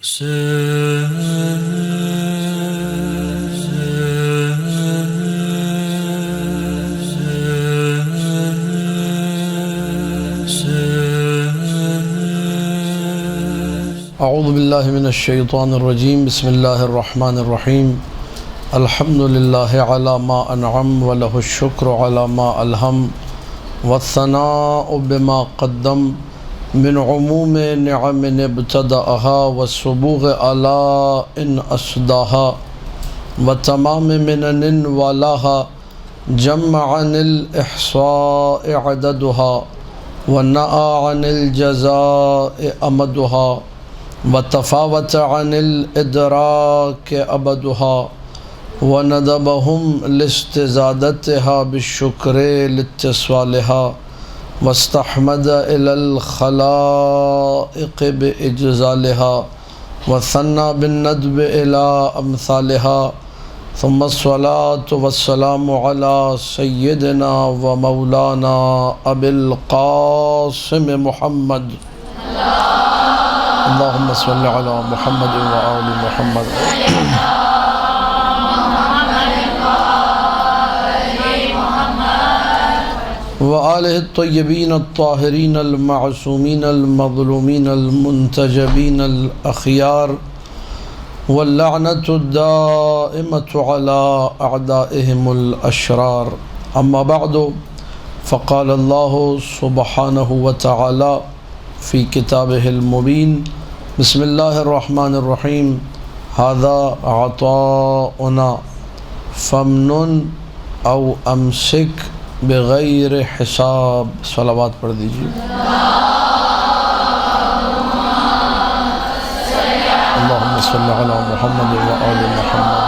اعوذ باللہ من الشیطان الرجیم بسم اللہ الرحمن الرحیم الحمد للہ علی ما انعم ولہ الشکر علی ما الہم والثناء بما قدم من عموم نعم ابتدأها والسبوغ آلاء أسداها وتمام منن والاها جمع عن الإحصاء عددها ونأى عن الجزاء أمدها وتفاوت عن الإدراك أبدها وندبهم لاستزادتها بالشكر لاتصالها واستحمد إلى الخلائق بإجزالها وثنى بالندب إلى أمثالها ثم الصلاة والسلام على سيدنا ومولانا أبي القاسم محمد اللهم صل على محمد وآل محمد وآلہ الطیبین الطاہرین المعصومین المظلومین المنتجبین الأخیار واللعنة الدائمة على أعدائهم الأشرار أما بعد فقال الله سبحانه وتعالى في كتابه المبين بسم الله الرحمن الرحيم هذا عطاؤنا فامنن أو أمسك بغیر حساب صلوات پڑھ دیجیے اللہم صلی علی محمد و آل محمد۔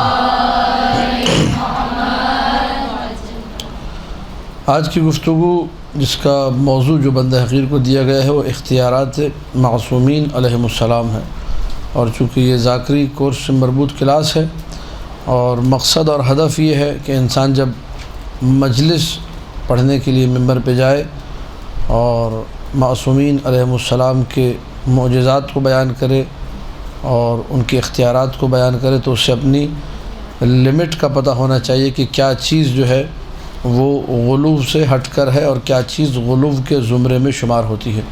آج کی گفتگو جس کا موضوع جو بندہ حقیر کو دیا گیا ہے وہ اختیارات معصومین علیہم السلام ہے، اور چونکہ یہ ذاکری کورس سے مربوط کلاس ہے اور مقصد اور ہدف یہ ہے کہ انسان جب مجلس پڑھنے کے لیے ممبر پہ جائے اور معصومین علیہم السلام کے معجزات کو بیان کرے اور ان کے اختیارات کو بیان کرے تو اس سے اپنی لمٹ کا پتہ ہونا چاہیے کہ کیا چیز جو ہے وہ غلو سے ہٹ کر ہے اور کیا چیز غلو کے زمرے میں شمار ہوتی ہے،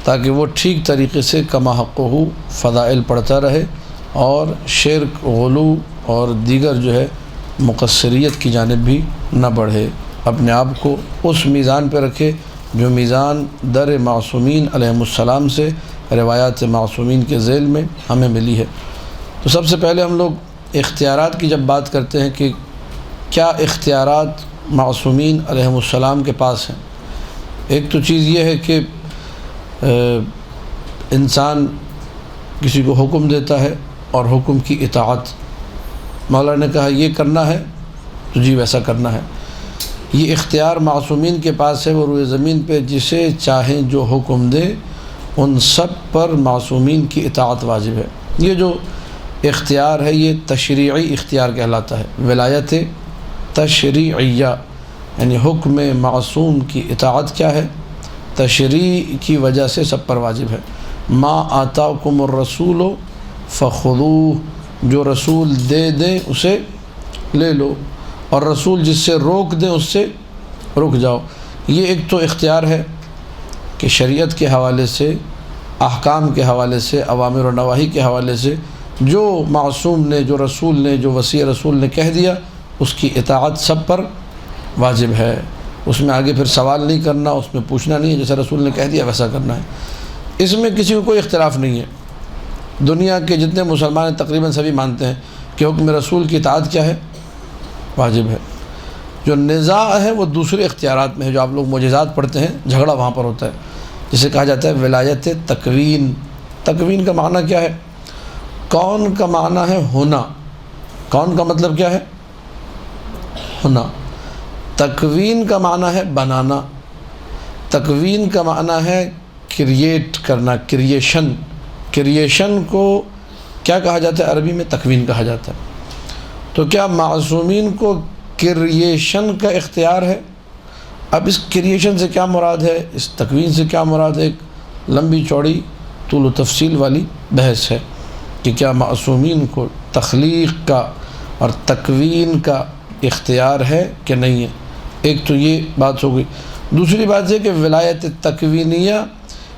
تاکہ وہ ٹھیک طریقے سے کما حقہ فضائل پڑھتا رہے اور شرک، غلو اور دیگر جو ہے مقصریت کی جانب بھی نہ بڑھے، اپنے آپ کو اس میزان پہ رکھے جو میزان در معصومین علیہم السلام سے روایات معصومین کے ذیل میں ہمیں ملی ہے۔ تو سب سے پہلے ہم لوگ اختیارات کی جب بات کرتے ہیں کہ کیا اختیارات معصومین علیہم السلام کے پاس ہیں، ایک تو چیز یہ ہے کہ انسان کسی کو حکم دیتا ہے اور حکم کی اطاعت، مولا نے کہا یہ کرنا ہے تو جی ویسا کرنا ہے، یہ اختیار معصومین کے پاس ہے۔ وہ روئے زمین پہ جسے چاہیں جو حکم دے ان سب پر معصومین کی اطاعت واجب ہے۔ یہ جو اختیار ہے یہ تشریعی اختیار کہلاتا ہے، ولایت تشریعیہ، یعنی حکم معصوم کی اطاعت کیا ہے؟ تشریع کی وجہ سے سب پر واجب ہے۔ ما آتاکم الرسول فخذوہ، جو رسول دے دیں اسے لے لو، اور رسول جس سے روک دیں اس سے رک جاؤ۔ یہ ایک تو اختیار ہے کہ شریعت کے حوالے سے، احکام کے حوالے سے، اوامر و نواہی کے حوالے سے جو معصوم نے، جو رسول نے، جو وصی رسول نے کہہ دیا اس کی اطاعت سب پر واجب ہے، اس میں آگے پھر سوال نہیں کرنا، اس میں پوچھنا نہیں ہے، جیسا رسول نے کہہ دیا ویسا کرنا ہے۔ اس میں کسی کو کوئی اختلاف نہیں ہے، دنیا کے جتنے مسلمان تقریباً سبھی مانتے ہیں کہ حکم رسول کی اطاعت کیا ہے؟ واجب ہے۔ جو نزاع ہے وہ دوسرے اختیارات میں ہے، جو آپ لوگ معجزات پڑھتے ہیں جھگڑا وہاں پر ہوتا ہے، جسے کہا جاتا ہے ولایت تکوین۔ تکوین کا معنی کیا ہے؟ کون کا معنی ہے ہونا، کون کا مطلب کیا ہے؟ ہونا۔ تکوین کا معنی ہے بنانا، تکوین کا معنی ہے کریٹ کرنا، کریشن۔ کریشن کو کیا کہا جاتا ہے؟ عربی میں تکوین کہا جاتا ہے۔ تو کیا معصومین کو کریشن کا اختیار ہے؟ اب اس کریشن سے کیا مراد ہے، اس تکوین سے کیا مراد ہے، ایک لمبی چوڑی طول و تفصیل والی بحث ہے۔ کہ کیا معصومین کو تخلیق کا اور تکوین کا اختیار ہے کہ نہیں ہے. ایک تو یہ بات ہو گئی. دوسری بات یہ کہ ولایت تکوینیہ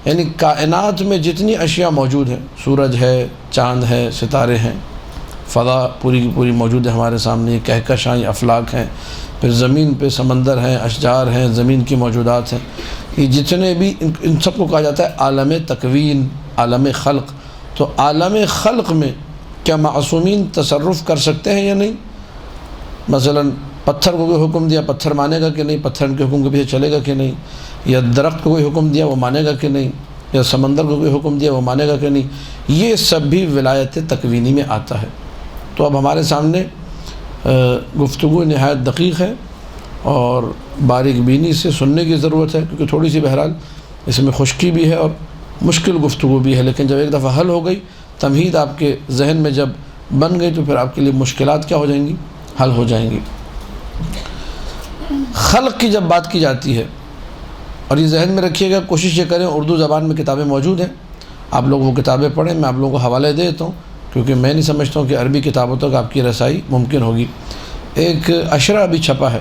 یعنی کائنات میں جتنی اشیاء موجود ہیں، سورج ہے، چاند ہے، ستارے ہیں، فضا پوری کی پوری موجود ہے ہمارے سامنے، کہکشاں افلاک ہیں، پھر زمین پہ سمندر ہیں، اشجار ہیں، زمین کی موجودات ہیں، یہ جتنے بھی ان سب کو کہا جاتا ہے عالم تکوین، عالم خلق. تو عالم خلق میں کیا معصومین تصرف کر سکتے ہیں یا نہیں؟ مثلا پتھر کو کوئی حکم دیا، پتھر مانے گا کہ نہیں؟ پتھر کے حکم کے پیچھے چلے گا کہ نہیں؟ یا درخت کو کوئی حکم دیا، وہ مانے گا کہ نہیں؟ یا سمندر کو کوئی حکم دیا، وہ مانے گا کہ نہیں؟ یہ سب بھی ولایت تکوینی میں آتا ہے. تو اب ہمارے سامنے گفتگو نہایت دقیق ہے اور باریک بینی سے سننے کی ضرورت ہے، کیونکہ تھوڑی سی بہرحال اس میں خشکی بھی ہے اور مشکل گفتگو بھی ہے، لیکن جب ایک دفعہ حل ہو گئی، تمہید آپ کے ذہن میں جب بن گئی تو پھر آپ کے لیے مشکلات کیا ہو جائیں گی؟ حل ہو جائیں گی. خلق کی جب بات کی جاتی ہے، اور یہ ذہن میں رکھیے گا، کوشش یہ کریں، اردو زبان میں کتابیں موجود ہیں، آپ لوگ وہ کتابیں پڑھیں، میں آپ لوگوں کو حوالے دے دیتا ہوں، کیونکہ میں نہیں سمجھتا ہوں کہ عربی کتابوں تک آپ کی رسائی ممکن ہوگی. ایک اشرا ابھی چھپا ہے،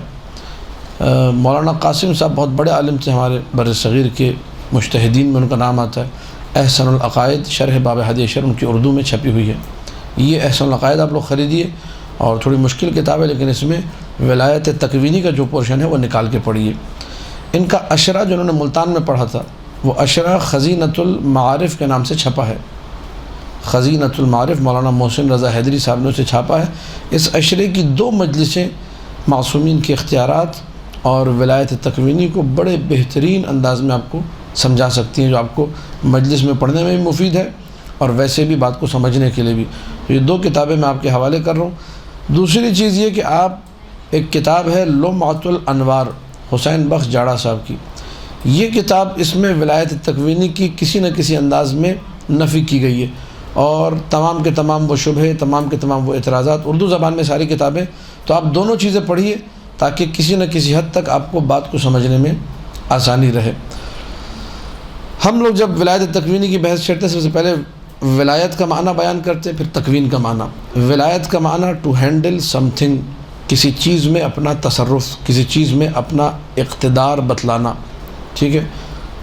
مولانا قاسم صاحب بہت بڑے عالم تھے ہمارے بر صغیر کے مجتہدین میں ان کا نام آتا ہے. احسن العقائد شرح باب حدیث ان کی اردو میں چھپی ہوئی ہے. یہ احسن العقائد آپ لوگ خریدیے، اور تھوڑی مشکل کتاب ہے لیکن اس میں ولایت تکوینی کا جو پورشن ہے وہ نکال کے پڑھیے. ان کا اشرا جو انہوں نے ملتان میں پڑھا تھا، وہ اشرا خزینۃ المعارف کے نام سے چھپا ہے. خزینۃ المعارف مولانا محسن رضا حیدری صاحب نے اسے چھاپا ہے. اس اشرے کی 2 مجلسیں معصومین کے اختیارات اور ولایت تکوینی کو بڑے بہترین انداز میں آپ کو سمجھا سکتی ہیں، جو آپ کو مجلس میں پڑھنے میں بھی مفید ہے اور ویسے بھی بات کو سمجھنے کے لیے بھی. تو یہ 2 کتابیں میں آپ کے حوالے کر رہا ہوں. دوسری چیز یہ کہ آپ ایک کتاب ہے لمعۃ الانوار حسین بخش جاڑا صاحب کی. یہ کتاب اس میں ولایت تکوینی کی کسی نہ کسی انداز میں نفی کی گئی ہے، اور تمام کے تمام وہ شبہے، تمام کے تمام وہ اعتراضات اردو زبان میں ساری کتابیں. تو آپ دونوں چیزیں پڑھیے تاکہ کسی نہ کسی حد تک آپ کو بات کو سمجھنے میں آسانی رہے. ہم لوگ جب ولایت تکوینی کی بحث چھیڑتے ہیں، سب سے پہلے ولایت کا معنی بیان کرتے ہیں، پھر تکوین کا معنی. ولایت کا معنی ٹو ہینڈل سم تھنگ، کسی چیز میں اپنا تصرف، کسی چیز میں اپنا اقتدار بتلانا. ٹھیک ہے،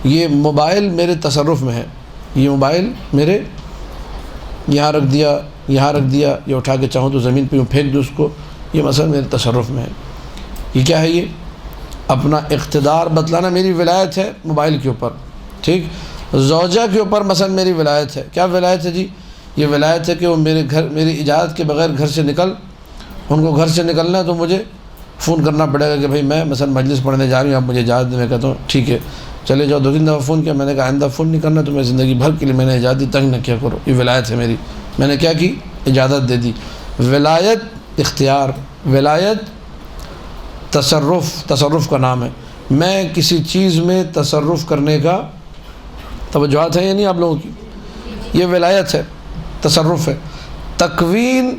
یہ موبائل میرے تصرف میں ہے، یہ موبائل میرے یہاں رکھ دیا، یہاں رکھ دیا، یہ اٹھا کے چاہوں تو زمین پہ پھینک دوں اس کو، یہ مثلا میرے تصرف میں ہے. یہ کیا ہے؟ یہ اپنا اقتدار بتلانا میری ولایت ہے موبائل کے اوپر. ٹھیک، زوجہ کے اوپر مثلا میری ولایت ہے. کیا ولایت ہے جی؟ یہ ولایت ہے کہ وہ میری اجازت کے بغیر گھر سے ان کو گھر سے نکلنا ہے تو مجھے فون کرنا پڑے گا کہ بھائی میں مثلا مجلس پڑھنے جا رہی ہوں، آپ مجھے اجازت دیں. میں کہتا ہوں ٹھیک ہے چلے جاؤ. 2-3 دفعہ فون کیا، میں نے کہا آئندہ فون نہیں کرنا، تو میں زندگی بھر کے لیے میں نے اجازت دی، تنگ نہ کیا کرو. یہ ولایت ہے میری، میں نے کیا کی؟ اجازت دے دی. ولایت اختیار، ولایت تصرف کا نام ہے. میں کسی چیز میں تصرف کرنے کا، توجہات ہیں یا نہیں آپ لوگوں کی؟ یہ ولایت ہے، تصرف ہے. تکوین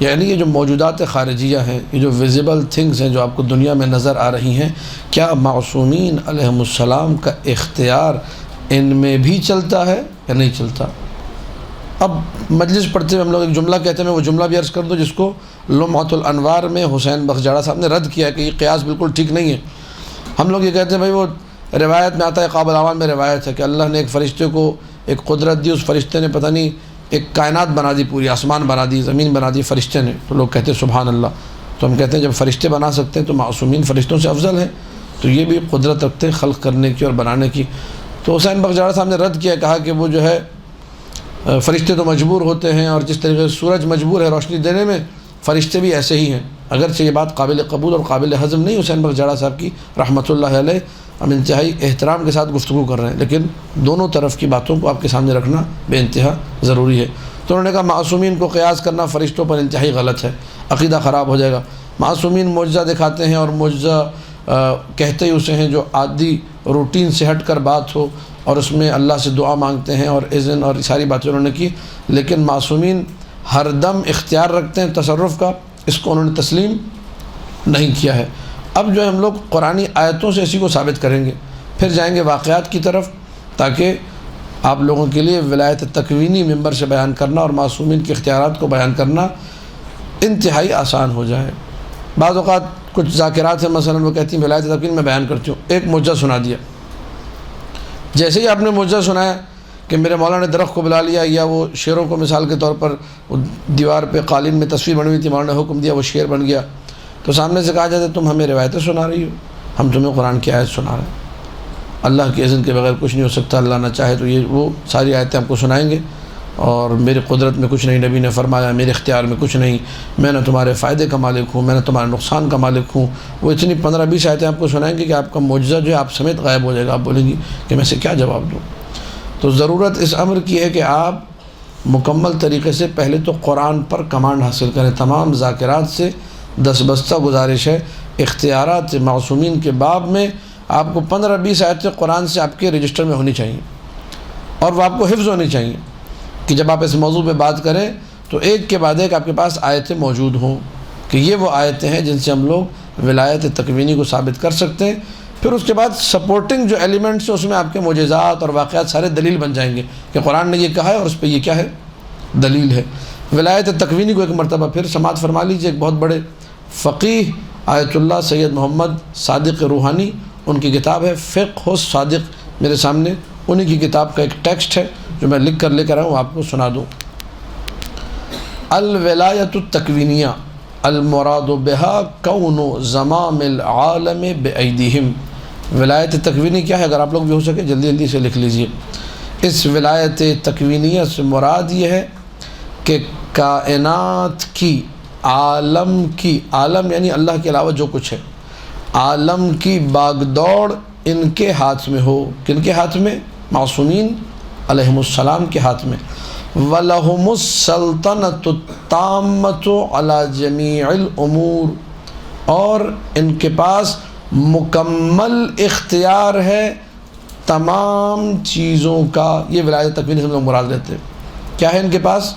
یعنی یہ جو موجودات خارجیہ ہیں، یہ جو ویزیبل تھنگز ہیں جو آپ کو دنیا میں نظر آ رہی ہیں، کیا معصومین علیہم السلام کا اختیار ان میں بھی چلتا ہے یا نہیں چلتا؟ اب مجلس پڑھتے ہوئے ہم لوگ ایک جملہ کہتے ہیں، میں وہ جملہ بھی عرض کر دوں جس کو لمعۃ الانوار میں حسین بخش جاڑا صاحب نے رد کیا ہے کہ یہ قیاس بالکل ٹھیک نہیں ہے. ہم لوگ یہ کہتے ہیں بھائی وہ روایت میں آتا ہے، قابل اعوان میں روایت ہے کہ اللہ نے ایک فرشتے کو ایک قدرت دی، اس فرشتے نے پتہ نہیں ایک کائنات بنا دی، پوری آسمان بنا دی، زمین بنا دی فرشتے نے. تو لوگ کہتے ہیں سبحان اللہ. تو ہم کہتے ہیں جب فرشتے بنا سکتے ہیں تو معصومین فرشتوں سے افضل ہیں، تو یہ بھی قدرت رکھتے ہیں خلق کرنے کی اور بنانے کی. تو حسین بخش جاڑا صاحب نے رد کیا، کہا کہ وہ جو ہے فرشتے تو مجبور ہوتے ہیں، اور جس طریقے سے سورج مجبور ہے روشنی دینے میں، فرشتے بھی ایسے ہی ہیں. اگرچہ یہ بات قابل قبول اور قابل ہضم نہیں حسین بخش جاڑا صاحب کی رحمۃ اللہ علیہ، ہم انتہائی احترام کے ساتھ گفتگو کر رہے ہیں، لیکن دونوں طرف کی باتوں کو آپ کے سامنے رکھنا بے انتہا ضروری ہے. تو انہوں نے کہا معصومین کو قیاس کرنا فرشتوں پر انتہائی غلط ہے، عقیدہ خراب ہو جائے گا. معصومین معجزہ دکھاتے ہیں اور معجزہ کہتے ہی اسے ہیں جو عادی روٹین سے ہٹ کر بات ہو، اور اس میں اللہ سے دعا مانگتے ہیں اور اذن اور ساری باتیں انہوں نے کی. لیکن معصومین ہر دم اختیار رکھتے ہیں تصرف کا، اس کو انہوں نے تسلیم نہیں کیا ہے. اب جو ہم لوگ قرآنی آیتوں سے اسی کو ثابت کریں گے، پھر جائیں گے واقعات کی طرف، تاکہ آپ لوگوں کے لیے ولایت تکوینی منبر سے بیان کرنا اور معصومین کے اختیارات کو بیان کرنا انتہائی آسان ہو جائے۔ بعض اوقات کچھ ذاکرات ہیں، مثلا وہ کہتی ہیں ولایت تکوین میں بیان کرتی ہوں، ایک معجزہ سنا دیا، جیسے ہی آپ نے معجزہ سنایا کہ میرے مولا نے درخت کو بلا لیا، یا وہ شیروں کو مثال کے طور پر دیوار پہ قالین میں تصویر بنی ہوئی تھی، مولا نے حکم دیا وہ شیر بن گیا، تو سامنے سے کہا جاتا ہے تم ہمیں روایتیں سنا رہی ہو، ہم تمہیں قرآن کی آیت سنا رہے ہیں، اللہ کے اذن کے بغیر کچھ نہیں ہو سکتا، اللہ نہ چاہے تو یہ وہ ساری آیتیں آپ کو سنائیں گے، اور میری قدرت میں کچھ نہیں، نبی نے فرمایا میرے اختیار میں کچھ نہیں، میں نہ تمہارے فائدے کا مالک ہوں، میں نہ تمہارے نقصان کا مالک ہوں۔ وہ اتنی 15-20 آیتیں آپ کو سنائیں گے کہ آپ کا معجزہ جو ہے آپ سمیت غائب ہو جائے گا، آپ بولیں گی کہ میں سے کیا جواب دوں۔ تو ضرورت اس امر کی ہے کہ آپ مکمل طریقے سے پہلے تو قرآن پر کمانڈ حاصل کریں۔ تمام ذاکرات سے دستبستہ گزارش ہے، اختیارات معصومین کے باب میں آپ کو 15-20 آیتیں قرآن سے آپ کے رجسٹر میں ہونی چاہیے، اور وہ آپ کو حفظ ہونی چاہیے کہ جب آپ اس موضوع پہ بات کریں تو ایک کے بعد ایک آپ کے پاس آیتیں موجود ہوں کہ یہ وہ آیتیں ہیں جن سے ہم لوگ ولایت تکوینی کو ثابت کر سکتے ہیں۔ پھر اس کے بعد سپورٹنگ جو ایلیمنٹس ہیں اس میں آپ کے معجزات اور واقعات سارے دلیل بن جائیں گے کہ قرآن نے یہ کہا ہے اور اس پہ یہ کیا ہے، دلیل ہے۔ ولایت تکوینی کو ایک مرتبہ پھر سماعت فرما لیجیے، ایک بہت بڑے فقیہ آیت اللہ سید محمد صادق روحانی، ان کی کتاب ہے فقہ الصادق، میرے سامنے انہی کی کتاب کا ایک ٹیکسٹ ہے جو میں لکھ کر لے کر آیا ہوں، آپ کو سنا دوں۔ الولایت التکوینیہ المراد بہا کون زمام العالم بایدیہم۔ ولایت تکوینی کیا ہے؟ اگر آپ لوگ بھی ہو سکے جلدی جلدی سے لکھ لیجئے۔ اس ولایت تکوینیہ سے مراد یہ ہے کہ کائنات کی، عالم کی، عالم یعنی اللہ کے علاوہ جو کچھ ہے، عالم کی باغ دوڑ ان کے ہاتھ میں ہو۔ کن کے ہاتھ میں؟ معصومین علیہم السلام کے ہاتھ میں۔ وَلَهُمُ السَّلْطَنَةُ التَّامَّةُ عَلَى جَمِيعِ الْأُمُورِ، اور ان کے پاس مکمل اختیار ہے تمام چیزوں کا۔ یہ ولایت تکوینی سے ہم لوگ مراد لیتے ہیں، کیا ہے ان کے پاس؟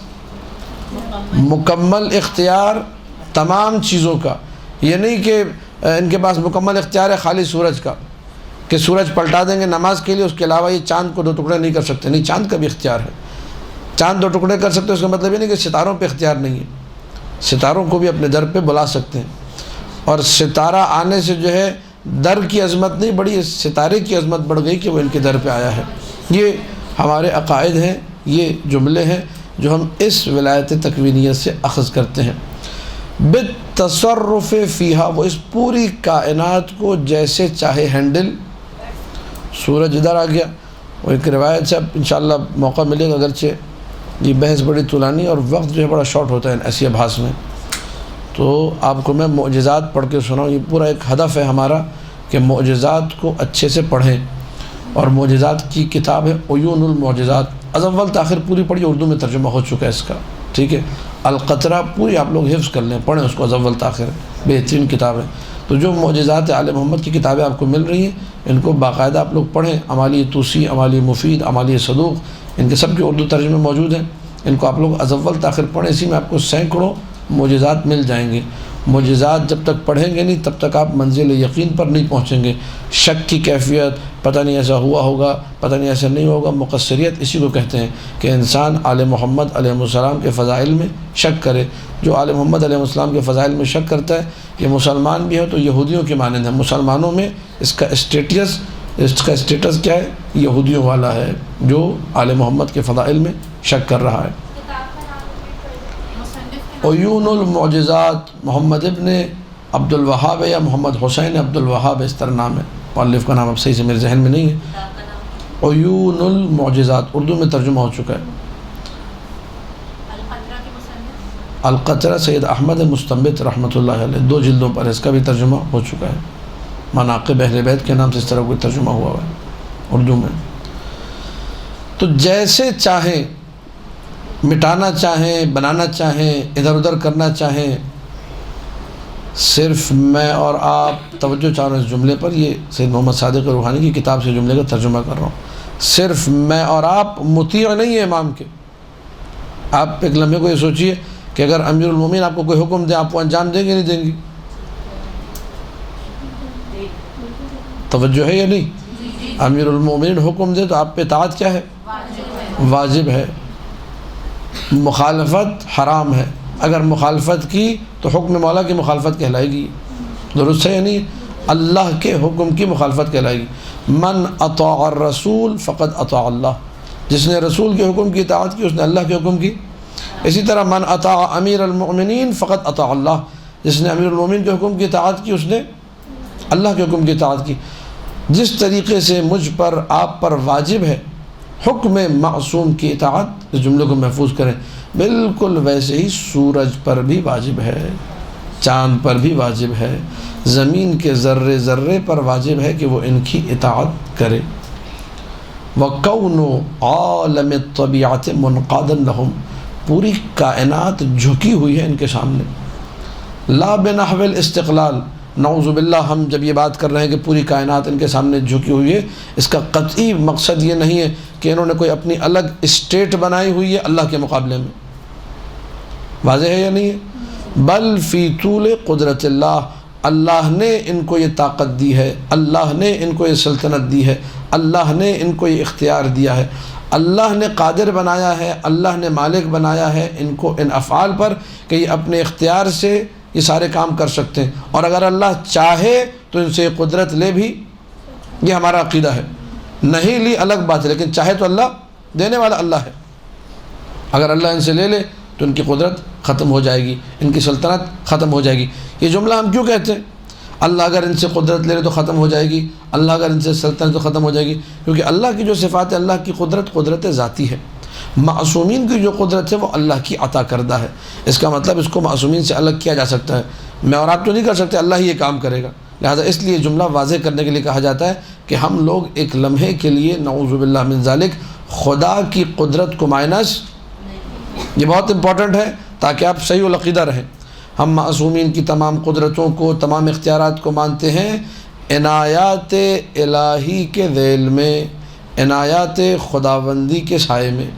مکمل اختیار تمام چیزوں کا۔ یہ نہیں کہ ان کے پاس مکمل اختیار ہے خالی سورج کا، کہ سورج پلٹا دیں گے نماز کے لیے، اس کے علاوہ یہ چاند کو 2 ٹکڑے نہیں کر سکتے، نہیں، چاند کا بھی اختیار ہے۔ چاند 2 ٹکڑے کر سکتے، اس کا مطلب یہ نہیں کہ ستاروں پہ اختیار نہیں ہے، ستاروں کو بھی اپنے در پہ بلا سکتے ہیں، اور ستارہ آنے سے جو ہے در کی عظمت نہیں بڑھی، ستارے کی عظمت بڑھ گئی کہ وہ ان کے در پہ آیا ہے۔ یہ ہمارے عقائد ہیں، یہ جملے ہیں جو ہم اس ولایت تکوینیت سے اخذ کرتے ہیں۔ بالتصرف فیہا، وہ اس پوری کائنات کو جیسے چاہے ہینڈل۔ سورج ادھر آ گیا، وہ ایک روایت سے اب انشاءاللہ موقع ملے گا، اگرچہ یہ بحث بڑی طولانی اور وقت جو ہے بڑا شارٹ ہوتا ہے ایسی ابحاث میں، تو آپ کو میں معجزات پڑھ کے سناؤں۔ یہ پورا ایک ہدف ہے ہمارا کہ معجزات کو اچھے سے پڑھیں، اور معجزات کی کتاب ہے عیون المعجزات، از اول تاخر پوری پڑھی، اردو میں ترجمہ ہو چکا ہے اس کا، ٹھیک ہے۔ القطرہ پوری آپ لوگ حفظ کر لیں، پڑھیں اس کو، از اول تاخر بہترین کتاب ہے۔ تو جو معجزات آل محمد کی کتابیں آپ کو مل رہی ہیں، ان کو باقاعدہ آپ لوگ پڑھیں۔ امالی توسی، امالی مفید، امالی صدوق، ان کے سب کے اردو ترجمے موجود ہیں، ان کو آپ لوگ از اول تاخر پڑھیں، اسی میں آپ کو سینکڑوں معجزات مل جائیں گے۔ معجزات جب تک پڑھیں گے نہیں تب تک آپ منزل یقین پر نہیں پہنچیں گے۔ شک کی کیفیت، پتہ نہیں ایسا ہوا ہوگا، پتہ نہیں ایسا نہیں ہوگا، مقصریت اسی کو کہتے ہیں کہ انسان آل محمد علیہ السلام کے فضائل میں شک کرے۔ جو آل محمد علیہ السلام کے فضائل میں شک کرتا ہے، یہ مسلمان بھی ہے تو یہودیوں کے مانند ہے۔ مسلمانوں میں اس کا اسٹیٹس کیا ہے؟ یہودیوں والا ہے، جو آل محمد کے فضائل میں شک کر رہا ہے۔ عیون المعجزات، محمد ابن عبد الوہاب یا محمد حسین عبد الوہاب اس طرح نام ہے، مؤلف کا نام اب صحیح سے میرے ذہن میں نہیں ہے۔ عیون المعجزات اردو میں ترجمہ ہو چکا ہے۔ القطرہ سید احمد مستنبط رحمۃ اللہ علیہ، 2 جلدوں پر اس کا بھی ترجمہ ہو چکا ہے۔ مناقب اہل بیت کے نام سے اس طرح کوئی ترجمہ ہوا ہے اردو میں۔ تو جیسے چاہیں، مٹانا چاہیں، بنانا چاہیں، ادھر ادھر کرنا چاہیں، صرف میں اور آپ توجہ چاہ رہے ہیں اس جملے پر، یہ سید محمد صادق روحانی کی کتاب سے جملے کا ترجمہ کر رہا ہوں۔ صرف میں اور آپ مطیع نہیں ہیں امام کے۔ آپ ایک لمحے کو یہ سوچئے کہ اگر امیر المومنین آپ کو کوئی حکم دیں، آپ کو انجام دیں گے نہیں دیں گی؟ توجہ ہے یا نہیں؟ امیر المومنین حکم دے تو آپ پہ اطاعت کیا ہے؟ واجب ہے، مخالفت حرام ہے۔ اگر مخالفت کی تو حکم مولا کی مخالفت کہلائے گی، درست ہے یا نہیں؟ اللہ کے حکم کی مخالفت کہلائے گی۔ من اطاع الرسول فقد اطاع اللہ، جس نے رسول کے حکم کی اطاعت کی اس نے اللہ کے حکم کی۔ اسی طرح من اطاع امیر المؤمنین فقد اطاع اللہ، جس نے امیر المؤمنین کے حکم کی اطاعت کی اس نے اللہ کے حکم کی اطاعت کی۔ جس طریقے سے مجھ پر آپ پر واجب ہے حکم معصوم کی اطاعت، اس جملے کو محفوظ کریں، بالکل ویسے ہی سورج پر بھی واجب ہے، چاند پر بھی واجب ہے، زمین کے ذرے ذرے پر واجب ہے کہ وہ ان کی اطاعت کرے۔ وَكَوْنُ عَالَمِ الطَّبِيعَةِ مُنْقَادًا لَهُمْ، پوری کائنات جھکی ہوئی ہے ان کے سامنے۔ لا بنحو الاستقلال، نعوذ باللہ ہم جب یہ بات کر رہے ہیں کہ پوری کائنات ان کے سامنے جھکی ہوئی ہے، اس کا قطعی مقصد یہ نہیں ہے کہ انہوں نے کوئی اپنی الگ اسٹیٹ بنائی ہوئی ہے اللہ کے مقابلے میں، واضح ہے یا نہیں ہے؟ بل فی طول قدرت اللہ، اللہ نے ان کو یہ طاقت دی ہے، اللہ نے ان کو یہ سلطنت دی ہے، اللہ نے ان کو یہ اختیار دیا ہے، اللہ نے قادر بنایا ہے، اللہ نے مالک بنایا ہے ان کو ان افعال پر کہ یہ اپنے اختیار سے یہ سارے کام کر سکتے ہیں، اور اگر اللہ چاہے تو ان سے یہ قدرت لے بھی، یہ ہمارا عقیدہ ہے۔ نہیں لی الگ بات ہے، لیکن چاہے تو اللہ دینے والا اللہ ہے، اگر اللہ ان سے لے لے تو ان کی قدرت ختم ہو جائے گی، ان کی سلطنت ختم ہو جائے گی۔ یہ جملہ ہم کیوں کہتے ہیں؟ اللہ اگر ان سے قدرت لے لے تو ختم ہو جائے گی، اللہ اگر ان سے سلطنت تو ختم ہو جائے گی، کیونکہ اللہ کی جو صفات ہے، اللہ کی قدرت قدرت ذاتی ہے۔ معصومین کی جو قدرت ہے وہ اللہ کی عطا کردہ ہے، اس کا مطلب اس کو معصومین سے الگ کیا جا سکتا ہے، میں اور آپ تو نہیں کر سکتے، اللہ ہی یہ کام کرے گا۔ لہذا اس لیے جملہ واضح کرنے کے لیے کہا جاتا ہے کہ ہم لوگ ایک لمحے کے لیے نعوذ باللہ من ذالک خدا کی قدرت کو مائنس، یہ بہت امپورٹنٹ ہے تاکہ آپ صحیح العقیدہ رہیں۔ ہم معصومین کی تمام قدرتوں کو، تمام اختیارات کو مانتے ہیں عنایات الہی کے ذیل میں، عنایات خداوندی کے سائے میں۔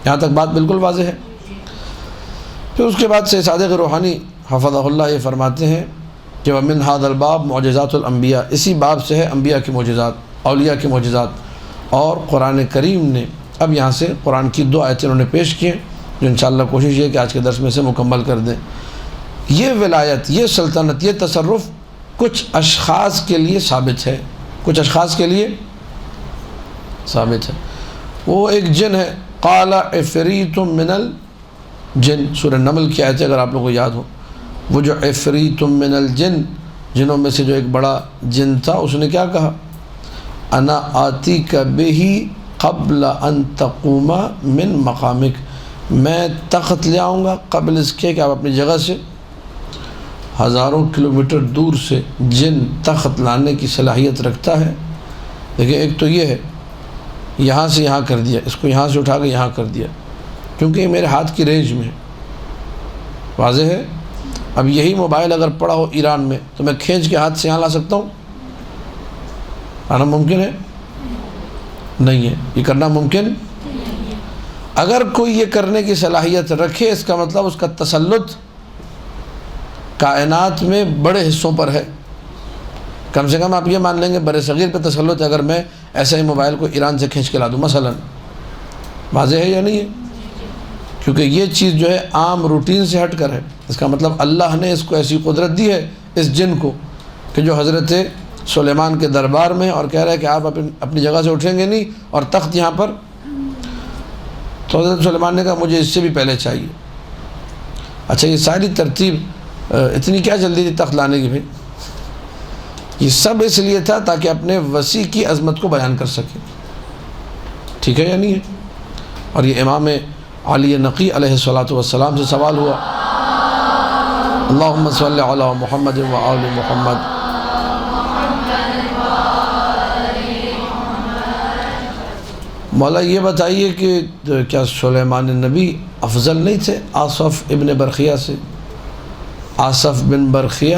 یہاں تک بات بالکل واضح ہے۔ پھر اس کے بعد سے صادق روحانی حفظہ اللہ یہ فرماتے ہیں کہ وَمِنْ هَذَا الْبَابِ مُعْجِزَاتُ الْأَنْبِيَاء، اسی باب سے ہے انبیاء کے معجزات، اولیاء کے معجزات۔ اور قرآن کریم نے اب یہاں سے قرآن کی 2 آیتیں انہوں نے پیش کی ہیں جو انشاءاللہ کوشش یہ کہ آج کے درس میں سے مکمل کر دیں۔ یہ ولایت، یہ سلطنت، یہ تصرف کچھ اشخاص کے لیے ثابت ہے، کچھ اشخاص کے لیے ثابت ہے۔ وہ ایک جن ہے، قال عفریت من الجن، سورہ نمل کی آیت ہے اگر آپ لوگوں کو یاد ہو، وہ جو عفریت من الجن، جنوں میں سے جو ایک بڑا جن تھا، اس نے کیا کہا؟ انا آتیک بہ قبل ان تقوم من مقامک، میں تخت لے آؤں گا قبل اس کے کہ آپ اپنی جگہ سے، ہزاروں کلومیٹر دور سے جن تخت لانے کی صلاحیت رکھتا ہے۔ دیکھیں ایک تو یہ ہے یہاں سے یہاں کر دیا، اس کو یہاں سے اٹھا کے یہاں کر دیا، کیونکہ یہ میرے ہاتھ کی رینج میں ہے، واضح ہے۔ اب یہی موبائل اگر پڑا ہو ایران میں تو میں کھینچ کے ہاتھ سے یہاں لا سکتا ہوں؟ آنا ممکن ہے؟ نہیں ہے، یہ کرنا ممکن۔ اگر کوئی یہ کرنے کی صلاحیت رکھے اس کا مطلب اس کا تسلط کائنات میں بڑے حصوں پر ہے، کم سے کم آپ یہ مان لیں گے بر صغیر پہ تسلط ہے اگر میں ایسے ہی موبائل کو ایران سے کھینچ کے لا دوں مثلا، واضح ہے یا نہیں ہے؟ کیونکہ یہ چیز جو ہے عام روٹین سے ہٹ کر ہے، اس کا مطلب اللہ نے اس کو ایسی قدرت دی ہے اس جن کو کہ جو حضرت سلیمان کے دربار میں اور کہہ رہا ہے کہ آپ اپنی جگہ سے اٹھیں گے نہیں اور تخت یہاں پر، تو حضرت سلیمان نے کہا مجھے اس سے بھی پہلے چاہیے۔ اچھا یہ ساری ترتیب اتنی کیا جلدی تھی تخت لانے کی؟ بھائی یہ سب اس لیے تھا تاکہ اپنے وسیع کی عظمت کو بیان کر سکے، ٹھیک ہے یا نہیں ہے؟ اور یہ امام علی نقی علیہ الصلوۃ والسلام سے سوال ہوا، اللہم صلی علی محمد و آل محمد، مولا یہ بتائیے کہ کیا سلیمان نبی افضل نہیں تھے آصف ابن برخیہ سے؟ آصف بن برخیہ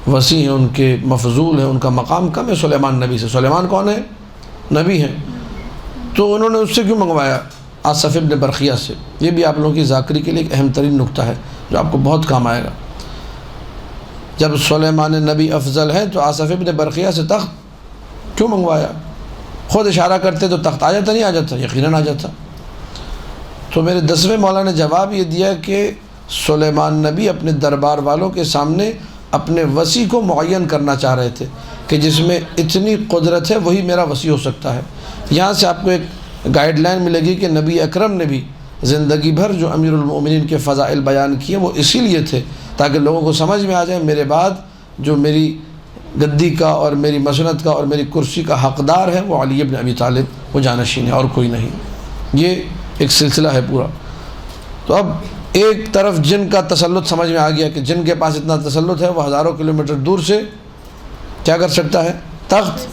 وسیع ہیں، ان کے مفضول ہیں، ان کا مقام کم ہے سلیمان نبی سے۔ سلیمان کون ہے؟ نبی ہیں، تو انہوں نے اس سے کیوں منگوایا آصف ابن برخیہ سے؟ یہ بھی آپ لوگوں کی ذاکری کے لیے ایک اہم ترین نقطہ ہے جو آپ کو بہت کام آئے گا۔ جب سلیمان نبی افضل ہیں تو آصف ابن برخیہ سے تخت کیوں منگوایا؟ خود اشارہ کرتے تو تخت آ جاتا، نہیں آ جاتا؟ یقیناً آ جاتا۔ تو میرے 10ویں مولا نے جواب یہ دیا کہ سلیمان نبی اپنے دربار والوں کے سامنے اپنے وصی کو معین کرنا چاہ رہے تھے کہ جس میں اتنی قدرت ہے وہی میرا وصی ہو سکتا ہے۔ یہاں سے آپ کو ایک گائیڈ لائن ملے گی کہ نبی اکرم نے بھی زندگی بھر جو امیر المؤمنین کے فضائل بیان کیے وہ اسی لیے تھے تاکہ لوگوں کو سمجھ میں آ جائے میرے بعد جو میری گدی کا اور میری مسنت کا اور میری کرسی کا حقدار ہے وہ علی بن ابی طالب، وہ جانشین ہے اور کوئی نہیں۔ یہ ایک سلسلہ ہے پورا۔ تو اب ایک طرف جن کا تسلط سمجھ میں آ گیا کہ جن کے پاس اتنا تسلط ہے وہ ہزاروں کلومیٹر دور سے کیا کر سکتا ہے؟ تخت۔